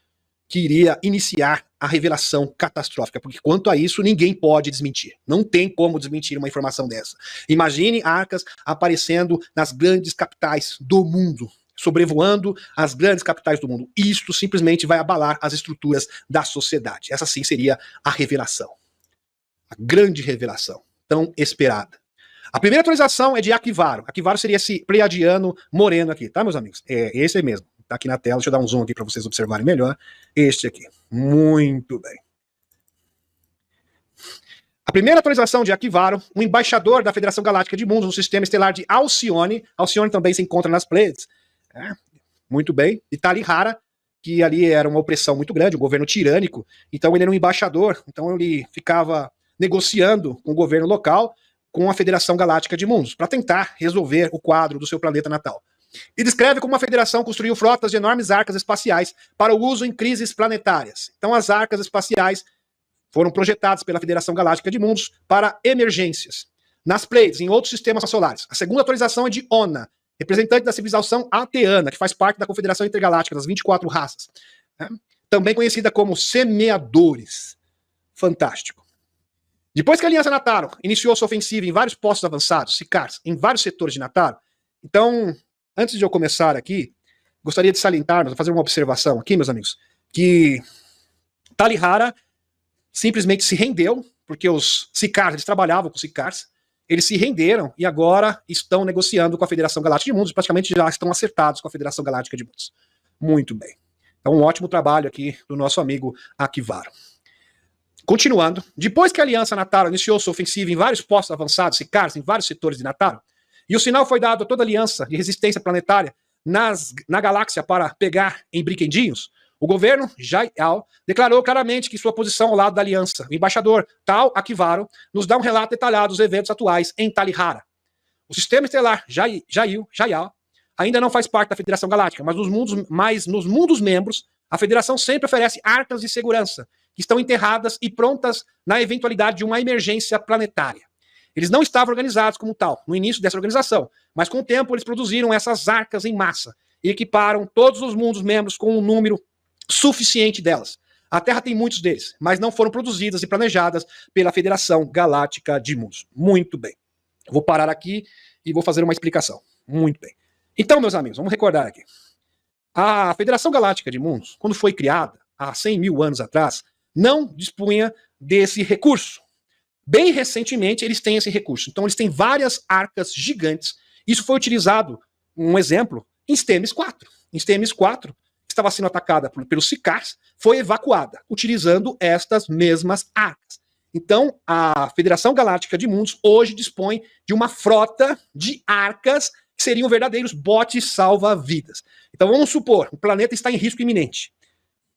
que iria iniciar a revelação catastrófica, porque quanto a isso ninguém pode desmentir. Não tem como desmentir uma informação dessa. Imagine arcas aparecendo nas grandes capitais do mundo, sobrevoando as grandes capitais do mundo. Isto simplesmente vai abalar as estruturas da sociedade. Essa sim seria a revelação. A grande revelação, tão esperada. A primeira atualização é de Aquivaro. Aquivaro seria esse pleiadiano moreno aqui, tá, meus amigos? É esse aí mesmo. Tá aqui na tela, deixa eu dar um zoom aqui para vocês observarem melhor. Este aqui. Muito bem. A primeira atualização de Aquivaro, um embaixador da Federação Galáctica de Mundos no sistema estelar de Alcione. Alcione também se encontra nas Pleiades. Muito bem. E Talihara, que ali era uma opressão muito grande, um governo tirânico. Então ele era um embaixador. Então ele ficava negociando com o governo local, com a Federação Galáctica de Mundos, para tentar resolver o quadro do seu planeta natal. E descreve como a federação construiu frotas de enormes arcas espaciais para o uso em crises planetárias. Então as arcas espaciais foram projetadas pela Federação Galáctica de Mundos para emergências. Nas Pleiades, em outros sistemas solares. A segunda atualização é de Ona, representante da civilização Ateana, que faz parte da Confederação Intergaláctica das 24 raças. Também conhecida como Semeadores. Fantástico. Depois que a Aliança Nataro iniciou sua ofensiva em vários postos avançados, SICARs, em vários setores de Nataro, então, antes de eu começar aqui, gostaria de salientar, fazer uma observação aqui, meus amigos, que Talihara simplesmente se rendeu, porque os SICARs, eles trabalhavam com SICARs, eles se renderam e agora estão negociando com a Federação Galáctica de Mundos, praticamente já estão acertados com a Federação Galáctica de Mundos. Muito bem. Então, um ótimo trabalho aqui do nosso amigo Aquivaro. Continuando, depois que a Aliança Nataro iniciou sua ofensiva em vários postos avançados, SICARs, em vários setores de Nataro, e o sinal foi dado a toda a aliança de resistência planetária na galáxia para pegar em brinquedinhos, o governo Jaial declarou claramente que sua posição ao lado da aliança. O embaixador Tal Aquivaro nos dá um relato detalhado dos eventos atuais em Talihara. O sistema estelar Jaial ainda não faz parte da Federação Galáctica, mas nos mundos membros, a Federação sempre oferece arcas de segurança, que estão enterradas e prontas na eventualidade de uma emergência planetária. Eles não estavam organizados como tal, no início dessa organização, mas com o tempo eles produziram essas arcas em massa e equiparam todos os mundos membros com um número suficiente delas. A Terra tem muitos deles, mas não foram produzidas e planejadas pela Federação Galáctica de Mundos. Muito bem. Vou parar aqui e vou fazer uma explicação. Muito bem. Então, meus amigos, vamos recordar aqui. A Federação Galáctica de Mundos, quando foi criada, há 100 mil anos atrás, não dispunha desse recurso. Bem recentemente, eles têm esse recurso. Então, eles têm várias arcas gigantes. Isso foi utilizado, um exemplo, em Stemmes 4. Em Stemmes 4, que estava sendo atacada pelos SICARs, foi evacuada, utilizando estas mesmas arcas. Então, a Federação Galáctica de Mundos hoje dispõe de uma frota de arcas que seriam verdadeiros botes salva-vidas. Então, vamos supor, o planeta está em risco iminente.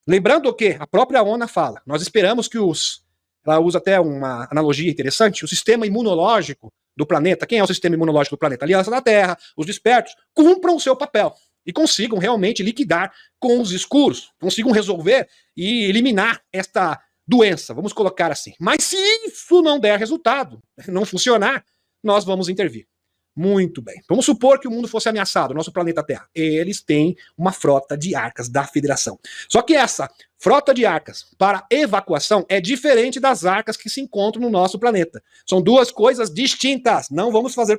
Lembrando que a própria ONA fala, nós esperamos que ela usa até uma analogia interessante, o sistema imunológico do planeta, quem é o sistema imunológico do planeta? A Aliança da Terra, os despertos, cumpram o seu papel e consigam realmente liquidar com os escuros, consigam resolver e eliminar esta doença, vamos colocar assim. Mas se isso não der resultado, não funcionar, nós vamos intervir. Muito bem. Vamos supor que o mundo fosse ameaçado, o nosso planeta Terra. Eles têm uma frota de arcas da Federação. Só que essa frota de arcas para evacuação é diferente das arcas que se encontram no nosso planeta. São duas coisas distintas. Não vamos fazer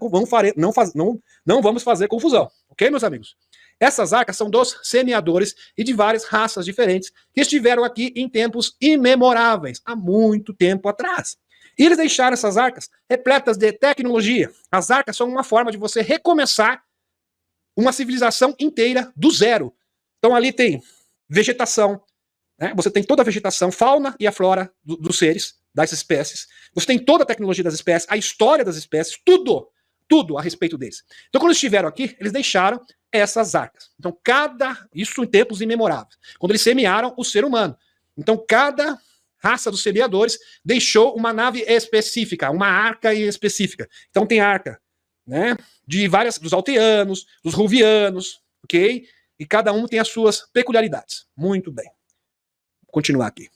confusão. Ok, meus amigos? Essas arcas são dos semeadores e de várias raças diferentes que estiveram aqui em tempos imemoráveis, há muito tempo atrás. E eles deixaram essas arcas repletas de tecnologia. As arcas são uma forma de você recomeçar uma civilização inteira do zero. Então ali tem vegetação, né? Você tem toda a vegetação, fauna e a flora dos seres, das espécies. Você tem toda a tecnologia das espécies, a história das espécies, tudo a respeito deles. Então quando eles estiveram aqui, eles deixaram essas arcas. Então isso em tempos imemoráveis. Quando eles semearam o ser humano. Então cada raça dos semeadores deixou uma nave específica, uma arca específica. Então tem arca, né, dos alteanos, dos ruvianos, ok? E cada um tem as suas peculiaridades. Muito bem. Vou continuar aqui.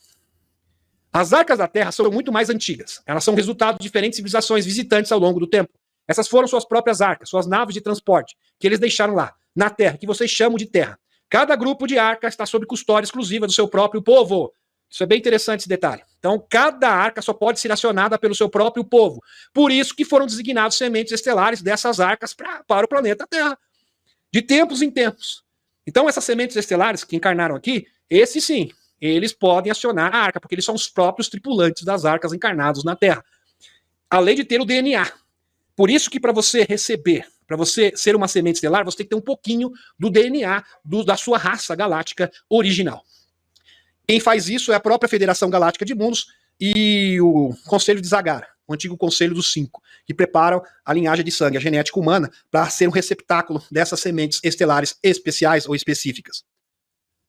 As arcas da Terra são muito mais antigas. Elas são resultado de diferentes civilizações visitantes ao longo do tempo. Essas foram suas próprias arcas, suas naves de transporte, que eles deixaram lá, na Terra, que vocês chamam de Terra. Cada grupo de arca está sob custódia exclusiva do seu próprio povo. Isso é bem interessante esse detalhe. Então, cada arca só pode ser acionada pelo seu próprio povo. Por isso que foram designados sementes estelares dessas arcas para o planeta Terra. De tempos em tempos. Então, essas sementes estelares que encarnaram aqui, esses sim, eles podem acionar a arca, porque eles são os próprios tripulantes das arcas encarnados na Terra. Além de ter o DNA. Por isso que para você receber, para você ser uma semente estelar, você tem que ter um pouquinho do DNA da sua raça galáctica original. Quem faz isso é a própria Federação Galáctica de Mundos e o Conselho de Zagara, o antigo Conselho dos Cinco, que preparam a linhagem de sangue, a genética humana, para ser um receptáculo dessas sementes estelares especiais ou específicas.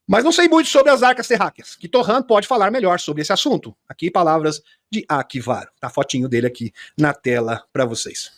Mas não sei muito sobre as arcas terráqueas, que Torran pode falar melhor sobre esse assunto. Aqui palavras de Akivaro. Tá a fotinho dele aqui na tela para vocês.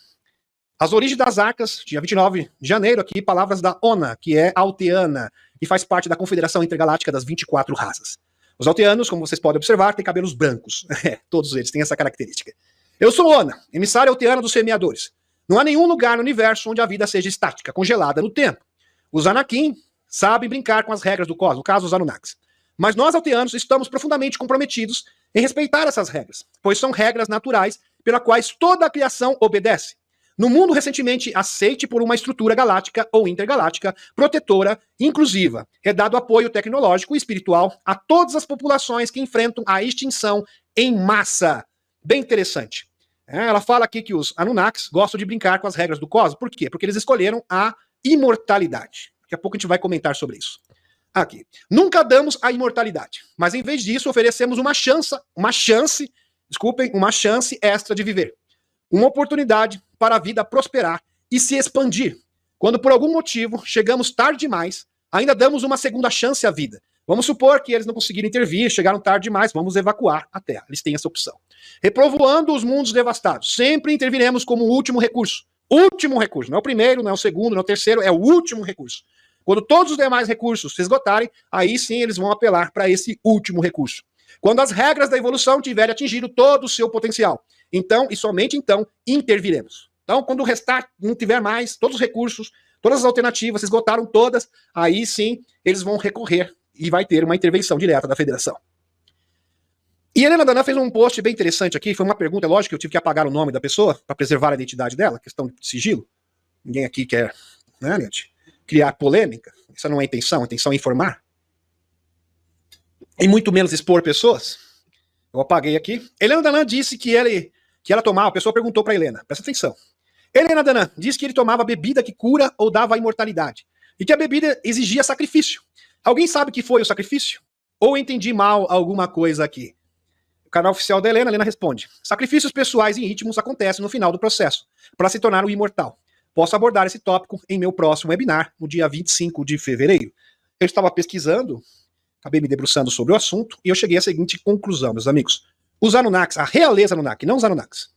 As origens das arcas, dia 29 de janeiro, aqui palavras da Ona, que é alteana, e faz parte da Confederação Intergaláctica das 24 raças. Os alteanos, como vocês podem observar, têm cabelos brancos. Todos eles têm essa característica. Eu sou Ona, emissária alteana dos semeadores. Não há nenhum lugar no universo onde a vida seja estática, congelada no tempo. Os Anakin sabem brincar com as regras do cosmos, no caso os Anunnakis. Mas nós, alteanos, estamos profundamente comprometidos em respeitar essas regras, pois são regras naturais pelas quais toda a criação obedece. No mundo recentemente aceite por uma estrutura galáctica ou intergaláctica, protetora, inclusiva, é dado apoio tecnológico e espiritual a todas as populações que enfrentam a extinção em massa. Bem interessante. Ela fala aqui que os Anunnakis gostam de brincar com as regras do cosmos. Por quê? Porque eles escolheram a imortalidade. Daqui a pouco a gente vai comentar sobre isso. Aqui. Nunca damos a imortalidade, mas em vez disso oferecemos uma chance extra de viver. Uma oportunidade para a vida prosperar e se expandir. Quando por algum motivo chegamos tarde demais, ainda damos uma segunda chance à vida. Vamos supor que eles não conseguiram intervir, chegaram tarde demais, vamos evacuar a Terra. Eles têm essa opção. Repovoando os mundos devastados. Sempre interviremos como último recurso. Último recurso. Não é o primeiro, não é o segundo, não é o terceiro, é o último recurso. Quando todos os demais recursos se esgotarem, aí sim eles vão apelar para esse último recurso. Quando as regras da evolução tiverem atingido todo o seu potencial. Então, e somente então, interviremos. Então, quando o restar não tiver mais, todos os recursos, todas as alternativas se esgotaram todas, aí sim eles vão recorrer e vai ter uma intervenção direta da federação. E a Helena Danã fez um post bem interessante aqui, foi uma pergunta, é lógico que eu tive que apagar o nome da pessoa para preservar a identidade dela, questão de sigilo. Ninguém aqui quer, né, gente, criar polêmica, essa não é a intenção é informar. E muito menos expor pessoas. Eu apaguei aqui. Helena Danã disse que ela tomava, a pessoa perguntou para Helena, presta atenção. Helena Danã disse que ele tomava bebida que cura ou dava a imortalidade, e que a bebida exigia sacrifício. Alguém sabe o que foi o sacrifício? Ou entendi mal alguma coisa aqui? O canal oficial da Helena responde: sacrifícios pessoais e íntimos acontecem no final do processo, para se tornar o imortal. Posso abordar esse tópico em meu próximo webinar, no dia 25 de fevereiro. Eu estava pesquisando, acabei me debruçando sobre o assunto, e eu cheguei à seguinte conclusão, meus amigos. Os Anunnakis, a realeza Anunnaki, não os Anunnakis,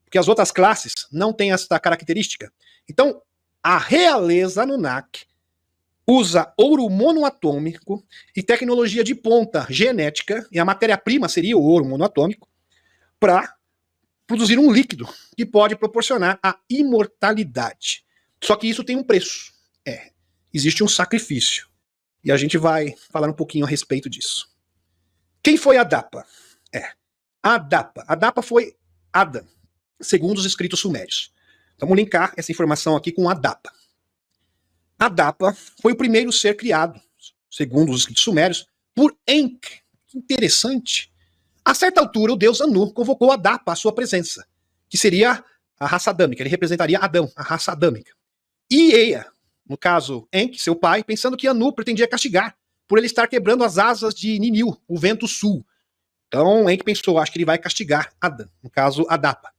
porque as outras classes não têm essa característica. Então, a realeza Anunnaki usa ouro monoatômico e tecnologia de ponta genética, e a matéria-prima seria o ouro monoatômico, para produzir um líquido que pode proporcionar a imortalidade. Só que isso tem um preço. Existe um sacrifício. E a gente vai falar um pouquinho a respeito disso. Quem foi Adapa? Adapa foi Adam, segundo os escritos sumérios. Vamos linkar essa informação aqui com Adapa. Adapa foi o primeiro ser criado, segundo os escritos sumérios, por Enki. Que interessante. A certa altura, o deus Anu convocou Adapa à sua presença, que seria a raça adâmica. Ele representaria Adão, a raça adâmica. E Ea, no caso Enki, seu pai, pensando que Anu pretendia castigar por ele estar quebrando as asas de Ninil, o vento sul. Então Enki pensou, acho que ele vai castigar Adão, no caso Adapa,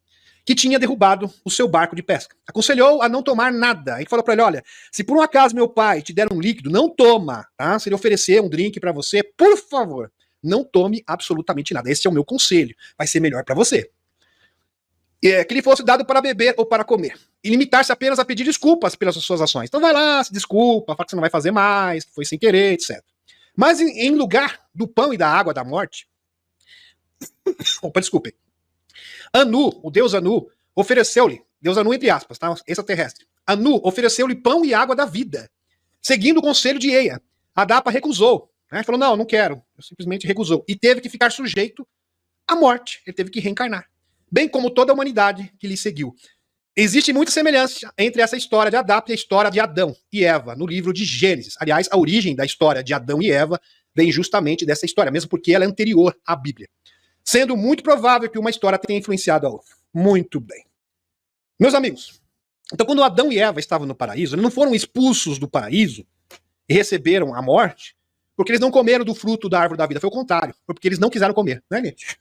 que tinha derrubado o seu barco de pesca. Aconselhou a não tomar nada. Enki falou para ele, olha, se por um acaso meu pai te der um líquido, não toma, tá? Se ele oferecer um drink para você, por favor, não tome absolutamente nada. Esse é o meu conselho. Vai ser melhor para você. Que ele fosse dado para beber ou para comer. E limitar-se apenas a pedir desculpas pelas suas ações. Então vai lá, se desculpa, fala que você não vai fazer mais, que foi sem querer, etc. Mas em lugar do pão e da água da morte, desculpem. Anu, o deus Anu, ofereceu-lhe, deus Anu entre aspas, tá? Extraterrestre. Anu ofereceu-lhe pão e água da vida, seguindo o conselho de Ea. Adapa recusou, né? Falou, não, não quero. Eu simplesmente recusou. E teve que ficar sujeito à morte. Ele teve que reencarnar. Bem como toda a humanidade que lhe seguiu. Existe muita semelhança entre essa história de Adapa e a história de Adão e Eva, no livro de Gênesis. Aliás, a origem da história de Adão e Eva vem justamente dessa história, mesmo porque ela é anterior à Bíblia. Sendo muito provável que uma história tenha influenciado a outra. Muito bem. Meus amigos, então quando Adão e Eva estavam no paraíso, eles não foram expulsos do paraíso e receberam a morte porque eles não comeram do fruto da árvore da vida. Foi o contrário. Foi porque eles não quiseram comer, né, gente?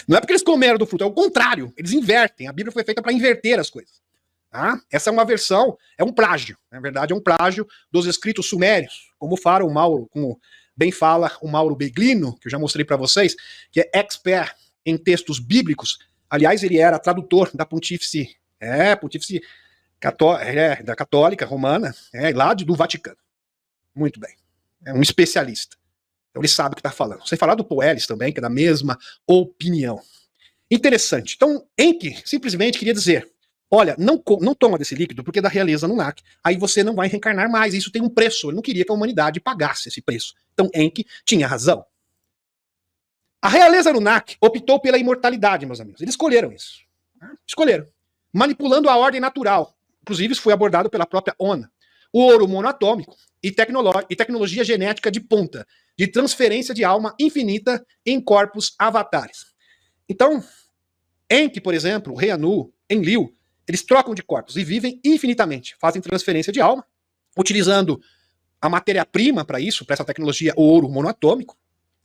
Não é porque eles comeram do fruto, é o contrário. Eles invertem. A Bíblia foi feita para inverter as coisas. Tá? Essa é uma versão, é um plágio. Na verdade, é um plágio dos escritos sumérios, como fala o Mauro, como bem fala o Mauro Beglino, que eu já mostrei para vocês, que é expert em textos bíblicos. Aliás, ele era tradutor da Pontífice da Católica Romana, lá do Vaticano. Muito bem. É um especialista. Então ele sabe o que está falando. Sem falar do Poelis também, que é da mesma opinião. Interessante. Então, Enki simplesmente queria dizer, olha, não toma desse líquido porque dá realeza no NAC. Aí você não vai reencarnar mais. Isso tem um preço. Ele não queria que a humanidade pagasse esse preço. Então Enki tinha razão. A realeza Nunak optou pela imortalidade, meus amigos. Eles escolheram isso. Escolheram. Manipulando a ordem natural. Inclusive, isso foi abordado pela própria ONU. O ouro monoatômico e tecnologia genética de ponta, de transferência de alma infinita em corpos avatares. Então, Enki, por exemplo, Rei-Anu, Enlil, eles trocam de corpos e vivem infinitamente. Fazem transferência de alma, utilizando a matéria-prima para isso, para essa tecnologia, o ouro monoatômico.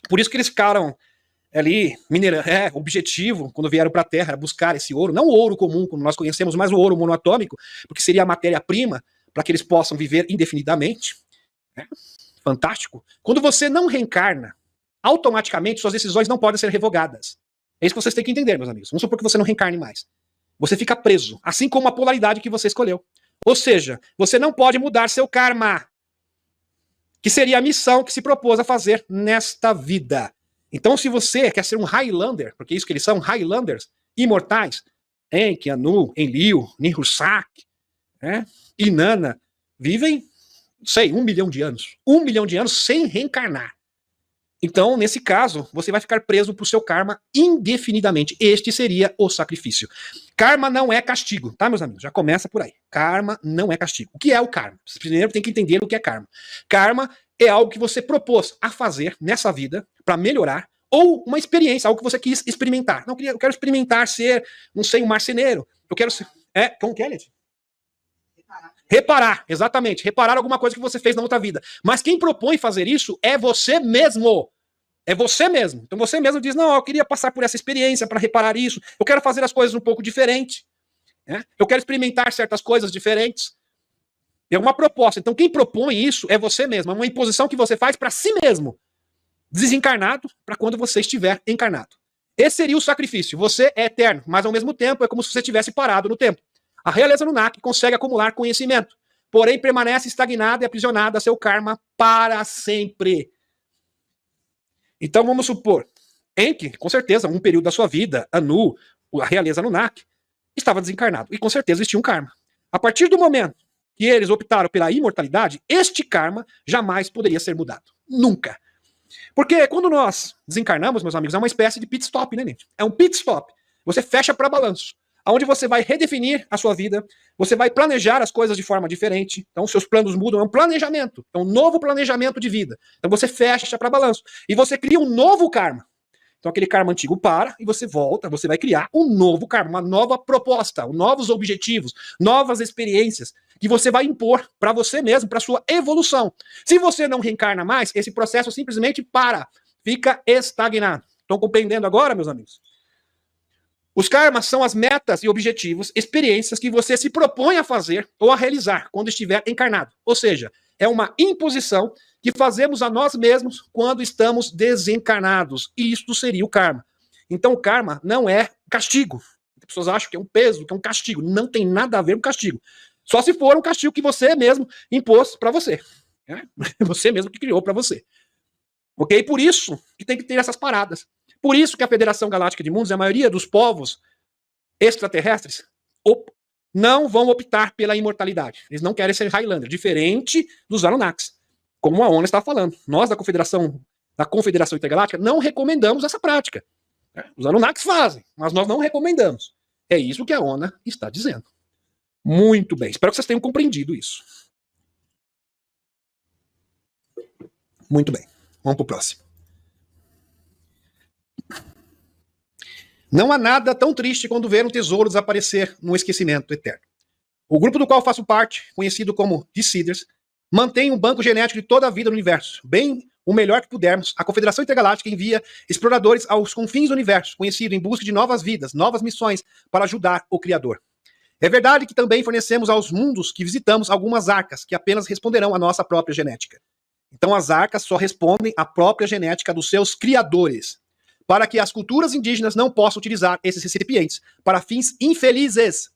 Por isso que eles ficaram ali, objetivo, quando vieram para a Terra, era buscar esse ouro, não o ouro comum, como nós conhecemos, mas o ouro monoatômico, porque seria a matéria-prima para que eles possam viver indefinidamente. Fantástico. Quando você não reencarna, automaticamente suas decisões não podem ser revogadas. É isso que vocês têm que entender, meus amigos. Vamos supor que você não reencarne mais. Você fica preso, assim como a polaridade que você escolheu. Ou seja, você não pode mudar seu karma, que seria a missão que se propôs a fazer nesta vida. Então, se você quer ser um Highlander, porque é isso que eles são, Highlanders, imortais, Enki, Anu, Enlil, Nihursak, Inanna, vivem, não sei, 1 milhão de anos. 1 milhão de anos sem reencarnar. Então, nesse caso, você vai ficar preso pro seu karma indefinidamente. Este seria o sacrifício. Karma não é castigo, tá, meus amigos? Já começa por aí. Karma não é castigo. O que é o karma? Você primeiro tem que entender o que é karma. Karma é algo que você propôs a fazer nessa vida para melhorar, ou uma experiência, algo que você quis experimentar. Não, eu quero experimentar ser, não sei, um marceneiro. Eu quero ser... como que é, Leti? Reparar, exatamente. Reparar alguma coisa que você fez na outra vida. Mas quem propõe fazer isso é você mesmo. É você mesmo. Então você mesmo diz, não, eu queria passar por essa experiência para reparar isso. Eu quero fazer as coisas um pouco diferente. Eu quero experimentar certas coisas diferentes. É uma proposta. Então quem propõe isso é você mesmo. É uma imposição que você faz para si mesmo. Desencarnado para quando você estiver encarnado. Esse seria o sacrifício. Você é eterno, mas ao mesmo tempo é como se você tivesse parado no tempo. A realeza Nunak consegue acumular conhecimento, porém permanece estagnada e aprisionada a seu karma para sempre. Então vamos supor, Enki, com certeza, um período da sua vida, Anu, a realeza Nunak, estava desencarnado. E com certeza existia um karma. A partir do momento que eles optaram pela imortalidade, este karma jamais poderia ser mudado. Nunca. Porque quando nós desencarnamos, meus amigos, é uma espécie de pit stop, né, gente? É um pit stop. Você fecha para balanço. Onde você vai redefinir a sua vida, você vai planejar as coisas de forma diferente, então seus planos mudam, é um planejamento, é um novo planejamento de vida. Então você fecha para balanço e você cria um novo karma. Então aquele karma antigo para e você volta, você vai criar um novo karma, uma nova proposta, novos objetivos, novas experiências que você vai impor para você mesmo, para sua evolução. Se você não reencarna mais, esse processo simplesmente para, fica estagnado. Estão compreendendo agora, meus amigos? Os karmas são as metas e objetivos, experiências que você se propõe a fazer ou a realizar quando estiver encarnado. Ou seja, é uma imposição que fazemos a nós mesmos quando estamos desencarnados. E isto seria o karma. Então o karma não é castigo. As pessoas acham que é um peso, que é um castigo. Não tem nada a ver com castigo. Só se for um castigo que você mesmo impôs para você. Você mesmo que criou para você. Ok? Por isso que tem que ter essas paradas. Por isso que a Federação Galáctica de Mundos e a maioria dos povos extraterrestres não vão optar pela imortalidade. Eles não querem ser Highlander, diferente dos Anunnakis. Como a ONU está falando. Nós da Confederação Intergaláctica não recomendamos essa prática. Os Anunnakis fazem, mas nós não recomendamos. É isso que a ONU está dizendo. Muito bem. Espero que vocês tenham compreendido isso. Muito bem. Vamos para o próximo. Não há nada tão triste quando ver um tesouro desaparecer no esquecimento eterno. O grupo do qual faço parte, conhecido como Deciders, mantém um banco genético de toda a vida no universo. Bem, o melhor que pudermos, a Confederação Intergaláctica envia exploradores aos confins do universo, conhecido em busca de novas vidas, novas missões para ajudar o Criador. É verdade que também fornecemos aos mundos que visitamos algumas arcas que apenas responderão à nossa própria genética. Então as arcas só respondem à própria genética dos seus criadores, para que as culturas indígenas não possam utilizar esses recipientes para fins infelizes.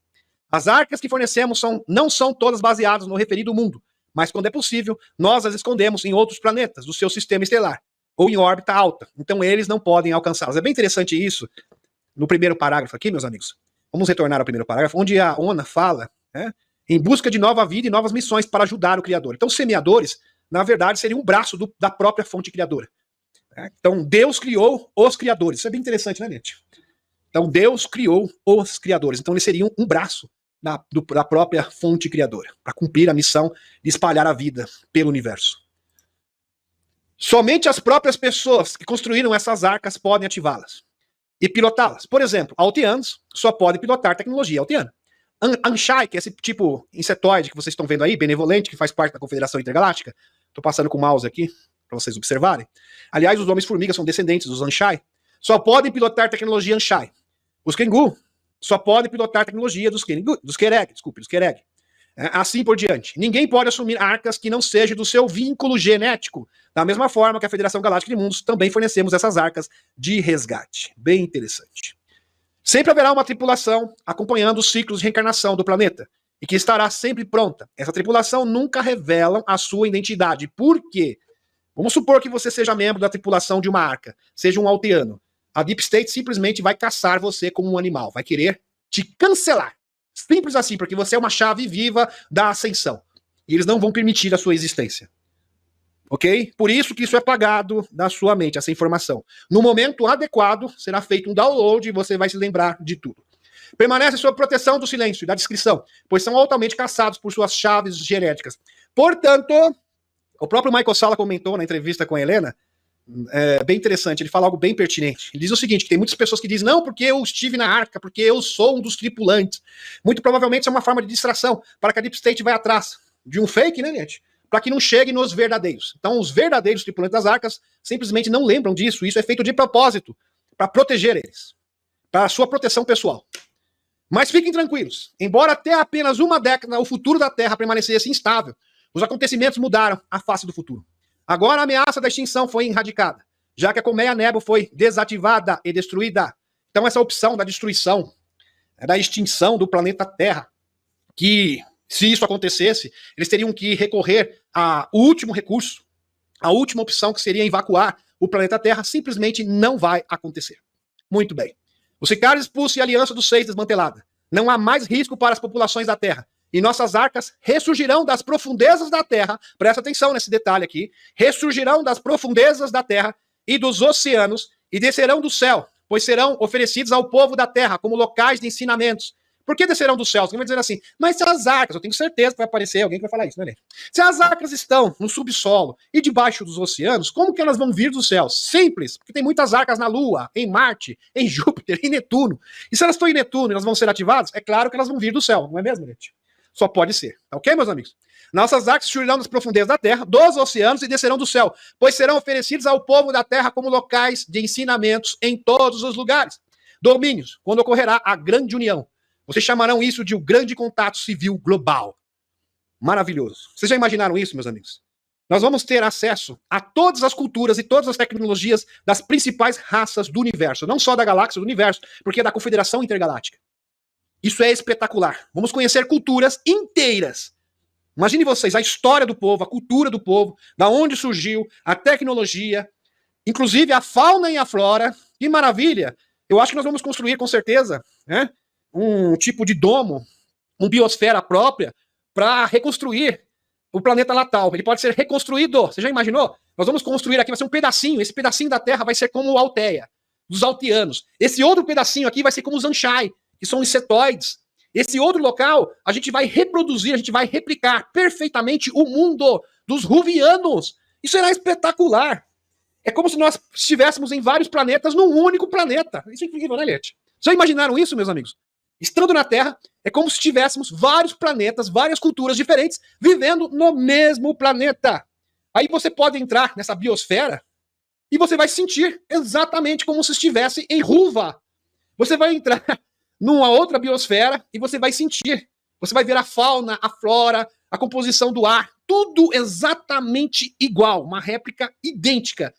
As arcas que fornecemos não são todas baseadas no referido mundo, mas quando é possível, nós as escondemos em outros planetas do seu sistema estelar, ou em órbita alta, então eles não podem alcançá-las. É bem interessante isso, no primeiro parágrafo aqui, meus amigos. Vamos retornar ao primeiro parágrafo, onde a ONU fala, em busca de nova vida e novas missões para ajudar o Criador. Então, semeadores, na verdade, seriam um braço da própria fonte criadora. Então, Deus criou os criadores. Isso é bem interessante, né, gente? Então, Deus criou os criadores. Então, eles seriam um braço da própria fonte criadora, para cumprir a missão de espalhar a vida pelo universo. Somente as próprias pessoas que construíram essas arcas podem ativá-las e pilotá-las. Por exemplo, Alteanos só podem pilotar tecnologia Alteana. Anshai, que é esse tipo insetoide que vocês estão vendo aí, benevolente, que faz parte da Confederação Intergaláctica. Estou passando com o mouse aqui, para vocês observarem. Aliás, os Homens-Formiga são descendentes dos Anshai. Só podem pilotar tecnologia Anshai. Os Kengu só podem pilotar tecnologia dos Kereg. Assim por diante. Ninguém pode assumir arcas que não sejam do seu vínculo genético. Da mesma forma que a Federação Galáctica de Mundos também fornecemos essas arcas de resgate. Bem interessante. Sempre haverá uma tripulação acompanhando os ciclos de reencarnação do planeta e que estará sempre pronta. Essa tripulação nunca revela a sua identidade. Por quê? Vamos supor que você seja membro da tripulação de uma arca, seja um alteano. A Deep State simplesmente vai caçar você como um animal, vai querer te cancelar. Simples assim, porque você é uma chave viva da ascensão. E eles não vão permitir a sua existência. Ok? Por isso que isso é apagado da sua mente, essa informação. No momento adequado, será feito um download e você vai se lembrar de tudo. Permanece sob proteção do silêncio e da descrição, pois são altamente caçados por suas chaves genéticas. Portanto, o próprio Michael Salla comentou na entrevista com a Helena, bem interessante, ele fala algo bem pertinente. Ele diz o seguinte, que tem muitas pessoas que dizem, não, porque eu estive na arca, porque eu sou um dos tripulantes. Muito provavelmente isso é uma forma de distração, para que a Deep State vai atrás de um fake, né, gente? Para que não chegue nos verdadeiros. Então, os verdadeiros tripulantes das arcas simplesmente não lembram disso. Isso é feito de propósito, para proteger eles, para a sua proteção pessoal. Mas fiquem tranquilos, embora até apenas uma década o futuro da Terra permanecesse instável, os acontecimentos mudaram a face do futuro. Agora a ameaça da extinção foi erradicada, já que a colmeia Nebo foi desativada e destruída. Então essa opção da destruição, da extinção do planeta Terra, que se isso acontecesse, eles teriam que recorrer ao último recurso, a última opção que seria evacuar o planeta Terra, simplesmente não vai acontecer. Muito bem. Os Sicários expulsos e a Aliança dos Seis desmantelada. Não há mais risco para as populações da Terra. E nossas arcas ressurgirão das profundezas da Terra, presta atenção nesse detalhe aqui, ressurgirão das profundezas da Terra e dos oceanos e descerão do céu, pois serão oferecidos ao povo da Terra como locais de ensinamentos. Por que descerão dos céus? Alguém vai dizer assim, mas se as arcas, eu tenho certeza que vai aparecer alguém que vai falar isso, né? Se as arcas estão no subsolo e debaixo dos oceanos, como que elas vão vir dos céus? Simples, porque tem muitas arcas na Lua, em Marte, em Júpiter, em Netuno. E se elas estão em Netuno e elas vão ser ativadas, é claro que elas vão vir do céu, não é mesmo, gente? Só pode ser. Tá ok, meus amigos? Nossas arcas surgirão das profundezas da terra, dos oceanos e descerão do céu, pois serão oferecidos ao povo da terra como locais de ensinamentos em todos os lugares. Domínios, quando ocorrerá a grande união. Vocês chamarão isso de um grande contato civil global. Maravilhoso. Vocês já imaginaram isso, meus amigos? Nós vamos ter acesso a todas as culturas e todas as tecnologias das principais raças do universo. Não só da galáxia, do universo, porque é da Confederação Intergaláctica. Isso é espetacular. Vamos conhecer culturas inteiras. Imagine vocês, a história do povo, a cultura do povo, da onde surgiu, a tecnologia, inclusive a fauna e a flora. Que maravilha! Eu acho que nós vamos construir, com certeza, né, um tipo de domo, uma biosfera própria, para reconstruir o planeta natal, ele pode ser reconstruído. Você já imaginou? Nós vamos construir aqui, vai ser um pedacinho. Esse pedacinho da Terra vai ser como o Alteia, dos Altianos. Esse outro pedacinho aqui vai ser como os Anshai, que são os Cetóides. Esse outro local, a gente vai reproduzir, a gente vai replicar perfeitamente o mundo dos Ruvianos. Isso será espetacular. É como se nós estivéssemos em vários planetas num único planeta. Isso é incrível, né, Liette? Já imaginaram isso, meus amigos? Estando na Terra, é como se tivéssemos vários planetas, várias culturas diferentes, vivendo no mesmo planeta. Aí você pode entrar nessa biosfera e você vai sentir exatamente como se estivesse em Ruva. Você vai entrar numa outra biosfera e você vai sentir. Você vai ver a fauna, a flora, a composição do ar, tudo exatamente igual, uma réplica idêntica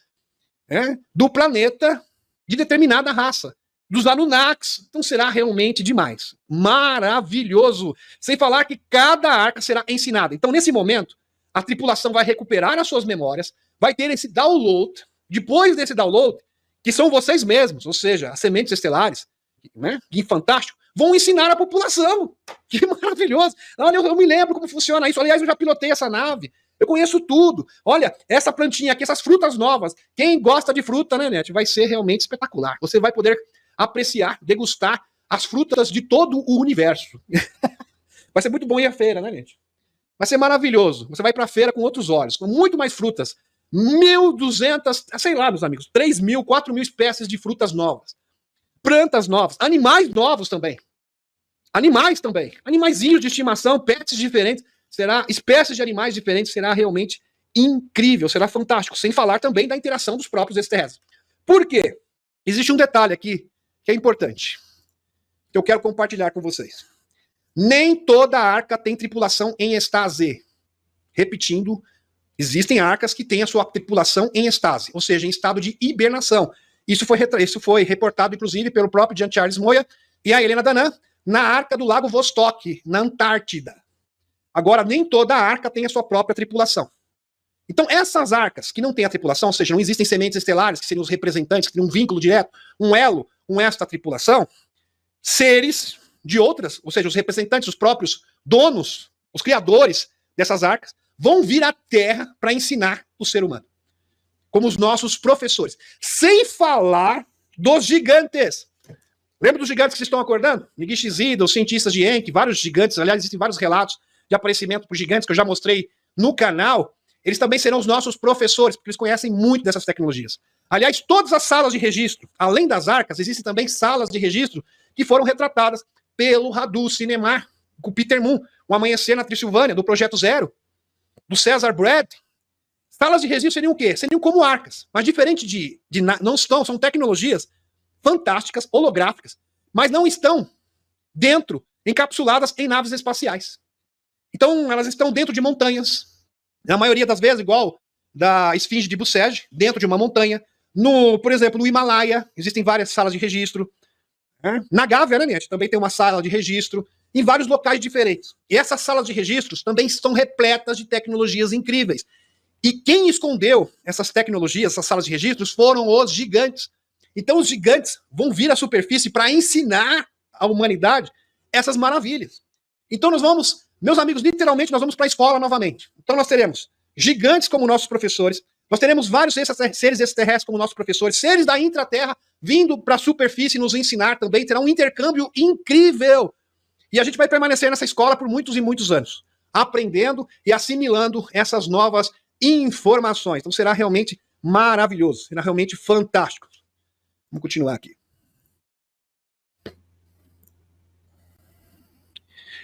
do planeta de determinada raça. Dos Anunnakis. Então será realmente demais. Maravilhoso. Sem falar que cada arca será ensinada. Então, nesse momento, a tripulação vai recuperar as suas memórias, vai ter esse download. Depois desse download, que são vocês mesmos, ou seja, as sementes estelares, né, que fantástico, vão ensinar a população. Que maravilhoso. Olha, eu me lembro como funciona isso. Aliás, eu já pilotei essa nave. Eu conheço tudo. Olha, essa plantinha aqui, essas frutas novas. Quem gosta de fruta, né, Net? Vai ser realmente espetacular. Você vai poder apreciar, degustar as frutas de todo o universo. Vai ser muito bom ir à feira, né, gente? Vai ser maravilhoso. Você vai para a feira com outros olhos, com muito mais frutas. 1.200, sei lá, meus amigos, 3.000, 4.000 espécies de frutas novas. Plantas novas, animais novos também. Animais também. Animaizinhos de estimação, pets diferentes. Será, espécies de animais diferentes, será realmente incrível, será fantástico. Sem falar também da interação dos próprios extraterrestres. Por quê? Existe um detalhe aqui que é importante, que eu quero compartilhar com vocês. Nem toda arca tem tripulação em estase. Repetindo, existem arcas que têm a sua tripulação em estase, ou seja, em estado de hibernação. Isso foi reportado, inclusive, pelo próprio Jean-Charles Moya e a Helena Danan, na arca do Lago Vostok, na Antártida. Agora, nem toda arca tem a sua própria tripulação. Então, essas arcas que não têm a tripulação, ou seja, não existem sementes estelares, que seriam os representantes, que têm um vínculo direto, um elo com esta tripulação, seres de outras, ou seja, os representantes, os próprios donos, os criadores dessas arcas, vão vir à Terra para ensinar o ser humano. Como os nossos professores. Sem falar dos gigantes. Lembra dos gigantes que vocês estão acordando? Nigishi Zida, os cientistas de Enki, vários gigantes, aliás, existem vários relatos de aparecimento por gigantes que eu já mostrei no canal. Eles também serão os nossos professores, porque eles conhecem muito dessas tecnologias. Aliás, todas as salas de registro, além das arcas, existem também salas de registro que foram retratadas pelo Radu Cinemar, com o Peter Moon, o Amanhecer na Transilvânia, do Projeto Zero, do Cesar Brad. Salas de registro seriam o quê? Seriam como arcas, mas diferente não estão, são tecnologias fantásticas, holográficas, mas não estão dentro, encapsuladas em naves espaciais. Então, elas estão dentro de montanhas, na maioria das vezes, igual da Esfinge de Bucege, dentro de uma montanha. Por exemplo, no Himalaia, existem várias salas de registro. Na Gávea, né, Net, também tem uma sala de registro, em vários locais diferentes. E essas salas de registros também estão repletas de tecnologias incríveis. E quem escondeu essas tecnologias, essas salas de registros, foram os gigantes. Então, os gigantes vão vir à superfície para ensinar à humanidade essas maravilhas. Então, nós vamos, meus amigos, literalmente, nós vamos para a escola novamente. Então, nós teremos gigantes como nossos professores, nós teremos vários seres extraterrestres como nossos professores, seres da intraterra vindo para a superfície nos ensinar também, terá um intercâmbio incrível. E a gente vai permanecer nessa escola por muitos e muitos anos, aprendendo e assimilando essas novas informações. Então será realmente maravilhoso, será realmente fantástico. Vamos continuar aqui.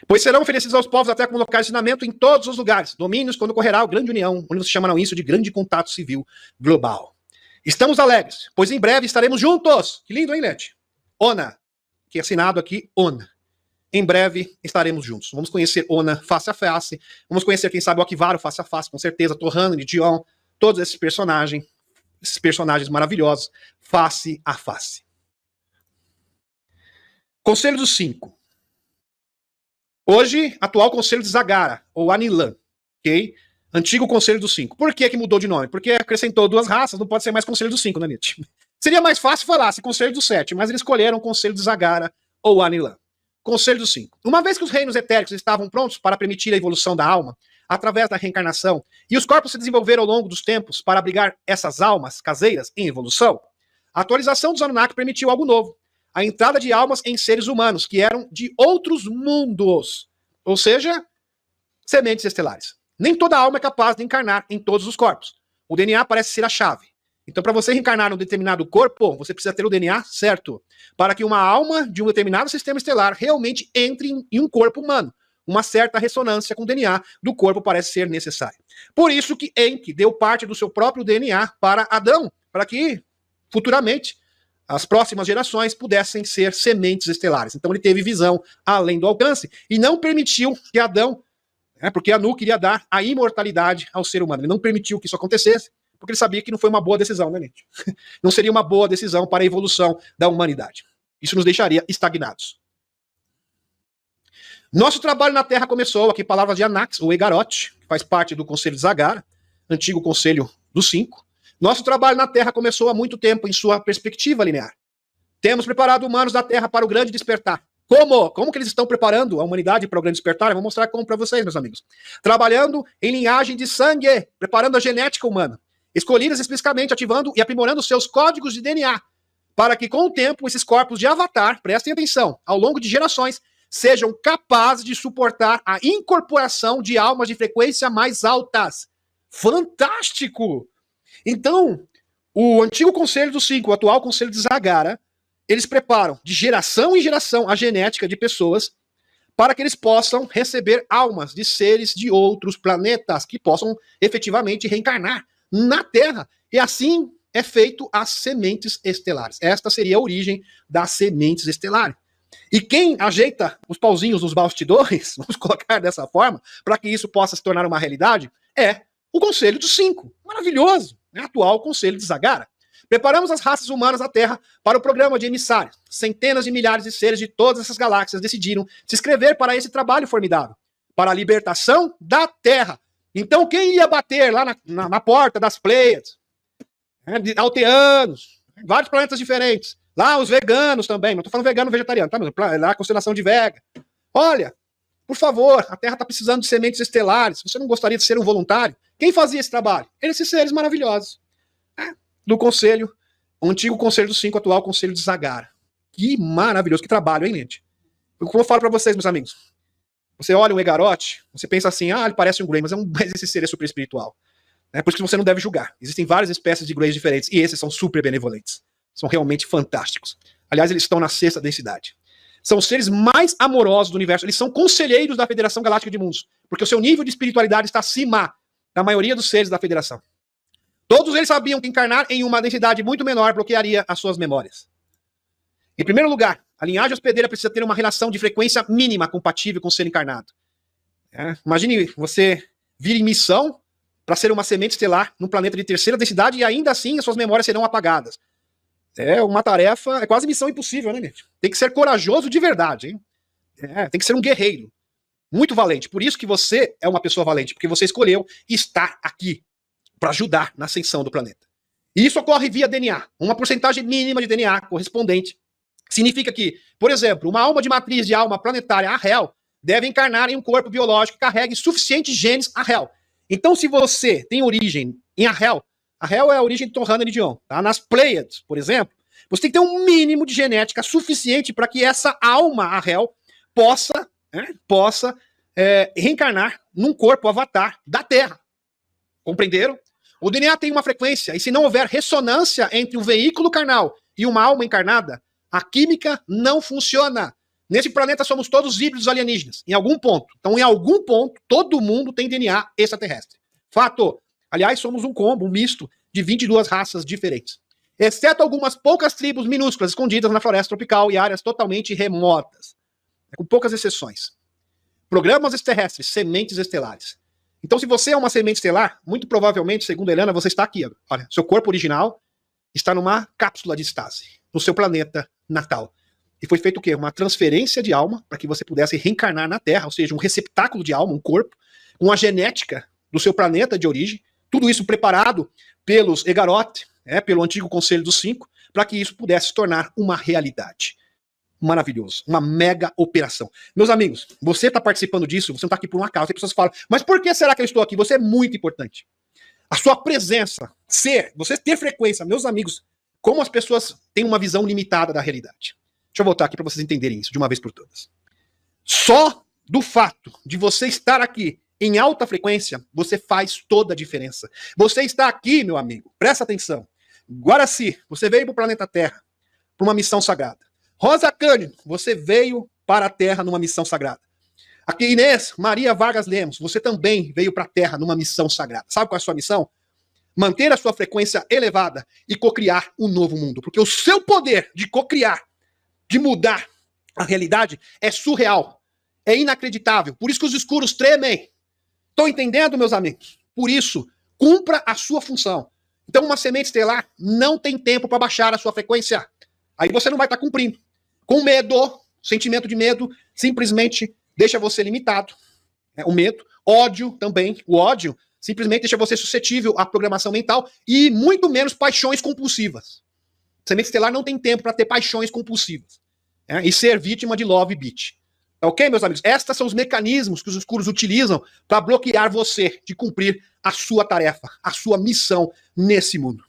Pois serão oferecidos aos povos até como locais de ensinamento em todos os lugares, domínios, quando ocorrerá a grande união, onde se chamarão isso de grande contato civil global. Estamos alegres, pois em breve estaremos juntos. Que lindo, hein, Lete? Ona, que é assinado aqui, Ona. Em breve estaremos juntos. Vamos conhecer Ona face a face, vamos conhecer, quem sabe, o Akivaro face a face, com certeza, Torrano, Dion, todos esses personagens maravilhosos, face a face. Conselho dos 5. Hoje, atual Conselho de Zagara, ou Anilan, ok? Antigo Conselho dos 5. Por que mudou de nome? Porque acrescentou 2 raças, não pode ser mais Conselho dos 5, né, Nietzsche? Seria mais fácil falar se Conselho dos 7, mas eles escolheram Conselho de Zagara, ou Anilan. Conselho dos 5. Uma vez que os reinos etéricos estavam prontos para permitir a evolução da alma, através da reencarnação, e os corpos se desenvolveram ao longo dos tempos para abrigar essas almas caseiras em evolução, a atualização dos Anunnaki permitiu algo novo, a entrada de almas em seres humanos que eram de outros mundos, ou seja, sementes estelares. Nem toda alma é capaz de encarnar em todos os corpos. O DNA parece ser a chave. Então, para você reencarnar num determinado corpo, você precisa ter o DNA certo, para que uma alma de um determinado sistema estelar realmente entre em um corpo humano. Uma certa ressonância com o DNA do corpo parece ser necessária. Por isso que Enki deu parte do seu próprio DNA para Adão, para que futuramente as próximas gerações pudessem ser sementes estelares. Então ele teve visão além do alcance e não permitiu que Adão, porque Anu queria dar a imortalidade ao ser humano. Ele não permitiu que isso acontecesse, porque ele sabia que não foi uma boa decisão, né, gente? Não seria uma boa decisão para a evolução da humanidade. Isso nos deixaria estagnados. Nosso trabalho na Terra começou, aqui palavras de Anax, ou Egarote, que faz parte do Conselho de Zagara, antigo Conselho dos Cinco. Nosso trabalho na Terra começou há muito tempo em sua perspectiva linear. Temos preparado humanos da Terra para o grande despertar. Como? Como que eles estão preparando a humanidade para o grande despertar? Eu vou mostrar como para vocês, meus amigos. Trabalhando em linhagem de sangue, preparando a genética humana. Escolhidas especificamente, ativando e aprimorando seus códigos de DNA, para que com o tempo esses corpos de avatar, prestem atenção, ao longo de gerações, sejam capazes de suportar a incorporação de almas de frequência mais altas. Fantástico! Então, o antigo Conselho dos Cinco, o atual Conselho de Zagara, eles preparam de geração em geração a genética de pessoas para que eles possam receber almas de seres de outros planetas que possam efetivamente reencarnar na Terra. E assim é feito as sementes estelares. Esta seria a origem das sementes estelares. E quem ajeita os pauzinhos nos bastidores, vamos colocar dessa forma, para que isso possa se tornar uma realidade, é o Conselho dos Cinco. Maravilhoso! Atual Conselho de Zagara. Preparamos as raças humanas da Terra para o programa de emissários. Centenas de milhares de seres de todas essas galáxias decidiram se inscrever para esse trabalho formidável, para a libertação da Terra. Então, quem ia bater lá na porta das Pleiades, Alteanos, vários planetas diferentes, lá os veganos também, não estou falando vegano vegetariano, tá? Lá a constelação de Vega. Olha, por favor, a Terra está precisando de sementes estelares, você não gostaria de ser um voluntário? Quem fazia esse trabalho? Esses seres maravilhosos. Do Conselho, o antigo Conselho dos Cinco, atual Conselho de Zagara. Que maravilhoso, que trabalho, hein, gente? Como eu falo para vocês, meus amigos, você olha um Egarote, você pensa assim, ele parece um Grey, mas esse ser é super espiritual. Por isso que você não deve julgar. Existem várias espécies de Greys diferentes, e esses são super benevolentes. São realmente fantásticos. Aliás, eles estão na sexta densidade. São os seres mais amorosos do universo. Eles são conselheiros da Federação Galáctica de Mundos, porque o seu nível de espiritualidade está acima da maioria dos seres da Federação. Todos eles sabiam que encarnar em uma densidade muito menor bloquearia as suas memórias. Em primeiro lugar, a linhagem hospedeira precisa ter uma relação de frequência mínima compatível com o ser encarnado. Imagine você vir em missão para ser uma semente estelar num planeta de terceira densidade e ainda assim as suas memórias serão apagadas. É uma tarefa, é quase missão impossível, né, gente? Tem que ser corajoso de verdade, hein? Tem que ser um guerreiro. Muito valente. Por isso que você é uma pessoa valente, porque você escolheu estar aqui para ajudar na ascensão do planeta. E isso ocorre via DNA. Uma porcentagem mínima de DNA correspondente significa que, por exemplo, uma alma de matriz de alma planetária Arrel deve encarnar em um corpo biológico que carregue suficientes genes Arrel. Então, se você tem origem em Arrel, Arrel é a origem de Torrana e Dion, tá? Nas Pleiades, por exemplo, você tem que ter um mínimo de genética suficiente para que essa alma Arrel possa reencarnar num corpo avatar da Terra. Compreenderam? O DNA tem uma frequência, e se não houver ressonância entre um veículo carnal e uma alma encarnada, a química não funciona. Nesse planeta somos todos híbridos alienígenas, em algum ponto. Então, em algum ponto, todo mundo tem DNA extraterrestre. Fato. Aliás, somos um combo, um misto de 22 raças diferentes. Exceto algumas poucas tribos minúsculas escondidas na floresta tropical e áreas totalmente remotas. Com poucas exceções. Programas extraterrestres, sementes estelares. Então, se você é uma semente estelar, muito provavelmente, segundo a Helena, você está aqui. Olha, seu corpo original está numa cápsula de estase, no seu planeta natal. E foi feito o quê? Uma transferência de alma para que você pudesse reencarnar na Terra, ou seja, um receptáculo de alma, um corpo, com a genética do seu planeta de origem, tudo isso preparado pelos Egaroth, pelo antigo Conselho dos Cinco, para que isso pudesse se tornar uma realidade. maravilhoso, uma mega operação. Meus amigos, você está participando disso, você não está aqui por um acaso. As pessoas falam, mas por que será que eu estou aqui? Você é muito importante. A sua presença, você ter frequência, meus amigos, como as pessoas têm uma visão limitada da realidade. Deixa eu voltar aqui para vocês entenderem isso de uma vez por todas. Só do fato de você estar aqui em alta frequência, você faz toda a diferença. Você está aqui, meu amigo, presta atenção. Guaraci, você veio para o planeta Terra, para uma missão sagrada. Rosa Cândido, você veio para a Terra numa missão sagrada. Aqui, Inês Maria Vargas Lemos, você também veio para a Terra numa missão sagrada. Sabe qual é a sua missão? Manter a sua frequência elevada e cocriar um novo mundo. Porque o seu poder de cocriar, de mudar a realidade, é surreal. É inacreditável. Por isso que os escuros tremem. Estão entendendo, meus amigos? Por isso, cumpra a sua função. Então, uma semente estelar não tem tempo para baixar a sua frequência. Aí você não vai estar cumprindo. Com medo, sentimento de medo, simplesmente deixa você limitado. O medo, ódio também. O ódio simplesmente deixa você suscetível à programação mental e muito menos paixões compulsivas. Semente estelar não tem tempo para ter paixões compulsivas. E ser vítima de love beat. Ok, meus amigos? Estes são os mecanismos que os escuros utilizam para bloquear você de cumprir a sua tarefa, a sua missão nesse mundo.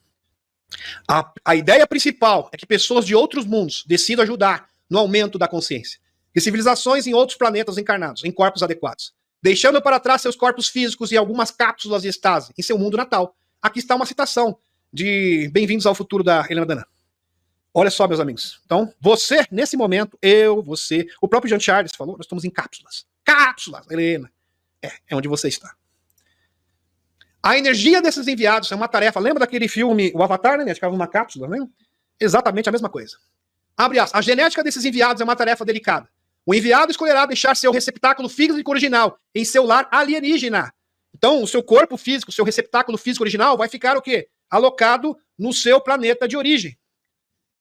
A ideia principal é que pessoas de outros mundos decidam ajudar no aumento da consciência. E civilizações em outros planetas encarnados, em corpos adequados. Deixando para trás seus corpos físicos e algumas cápsulas de estase em seu mundo natal. Aqui está uma citação de Bem-vindos ao Futuro da Helena Danã. Olha só, meus amigos. Então, você, nesse momento, eu, você, o próprio Jean Charles falou, nós estamos em cápsulas. Cápsulas, Helena. É onde você está. A energia desses enviados é uma tarefa. Lembra daquele filme, o Avatar, né? Ficava uma cápsula, né? Exatamente a mesma coisa. Abre aspas. A genética desses enviados é uma tarefa delicada. O enviado escolherá deixar seu receptáculo físico original em seu lar alienígena. Então, o seu corpo físico, o seu receptáculo físico original vai ficar o quê? Alocado no seu planeta de origem.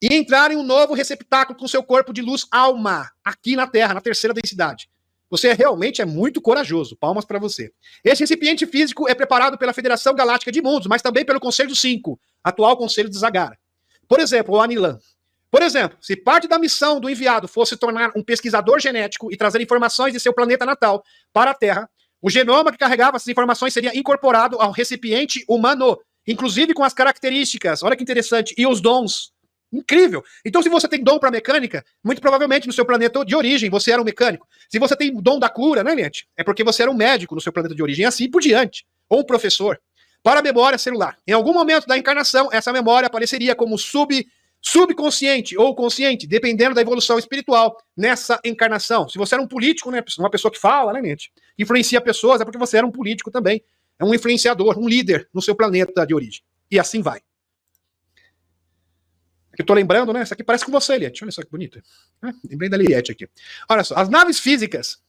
E entrar em um novo receptáculo com seu corpo de luz alma, aqui na Terra, na terceira densidade. Você realmente é muito corajoso. Palmas para você. Esse recipiente físico é preparado pela Federação Galáctica de Mundos, mas também pelo Conselho 5, atual Conselho de Zagara. Por exemplo, o Anilan. Por exemplo, se parte da missão do enviado fosse tornar um pesquisador genético e trazer informações de seu planeta natal para a Terra, o genoma que carregava essas informações seria incorporado ao recipiente humano, inclusive com as características, olha que interessante, e os dons. Incrível! Então, se você tem dom para mecânica, muito provavelmente no seu planeta de origem você era um mecânico. Se você tem dom da cura, né, gente? É porque você era um médico no seu planeta de origem, e assim por diante. Ou um professor. Para a memória celular. Em algum momento da encarnação, essa memória apareceria como subconsciente ou consciente, dependendo da evolução espiritual nessa encarnação. Se você era um político, né, uma pessoa que fala, né, gente? Influencia pessoas, é porque você era um político também. É um influenciador, um líder no seu planeta de origem. E assim vai. Eu tô lembrando, né? Isso aqui parece com você, Eliette. Olha só que bonito. Lembrei da Eliette aqui. Olha só, as naves físicas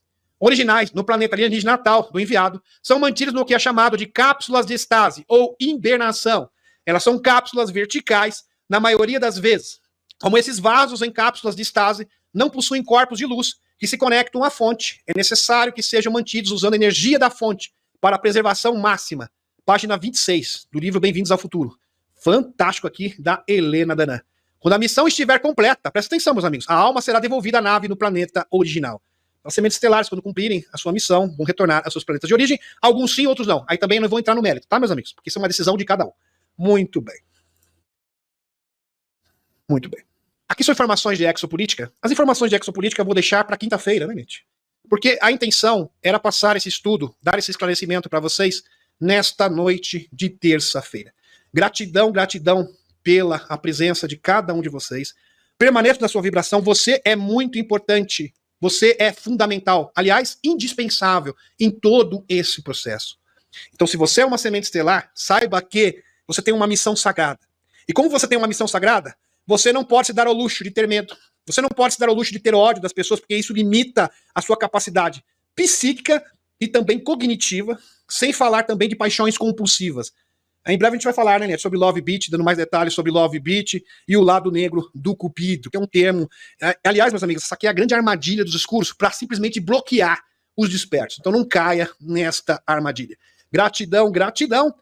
originais no planeta alienígena natal do enviado são mantidas no que é chamado de cápsulas de estase ou hibernação. Elas são cápsulas verticais, na maioria das vezes. Como esses vasos em cápsulas de estase não possuem corpos de luz que se conectam à fonte, é necessário que sejam mantidos usando a energia da fonte para a preservação máxima. Página 26 do livro Bem-vindos ao Futuro. Fantástico aqui, da Helena Danã. Quando a missão estiver completa, presta atenção, meus amigos, a alma será devolvida à nave no planeta original. As sementes estelares, quando cumprirem a sua missão, vão retornar aos seus planetas de origem. Alguns sim, outros não. Aí também não vou entrar no mérito, tá, meus amigos? Porque isso é uma decisão de cada um. Muito bem. Muito bem. Aqui são informações de exopolítica. As informações de exopolítica eu vou deixar para quinta-feira, né, gente? Porque a intenção era passar esse estudo, dar esse esclarecimento para vocês nesta noite de terça-feira. Gratidão, gratidão pela a presença de cada um de vocês. Permaneça na sua vibração. Você é muito importante. Você é fundamental. Aliás, indispensável em todo esse processo. Então, se você é uma semente estelar, saiba que você tem uma missão sagrada. E como você tem uma missão sagrada, você não pode se dar ao luxo de ter medo. Você não pode se dar ao luxo de ter ódio das pessoas, porque isso limita a sua capacidade psíquica e também cognitiva, sem falar também de paixões compulsivas. Em breve a gente vai falar, né, sobre Love Beat, dando mais detalhes sobre Love Beat e o lado negro do Cupido, que é um termo... aliás, meus amigos, essa aqui é a grande armadilha dos escuros para simplesmente bloquear os despertos. Então não caia nesta armadilha. Gratidão, gratidão.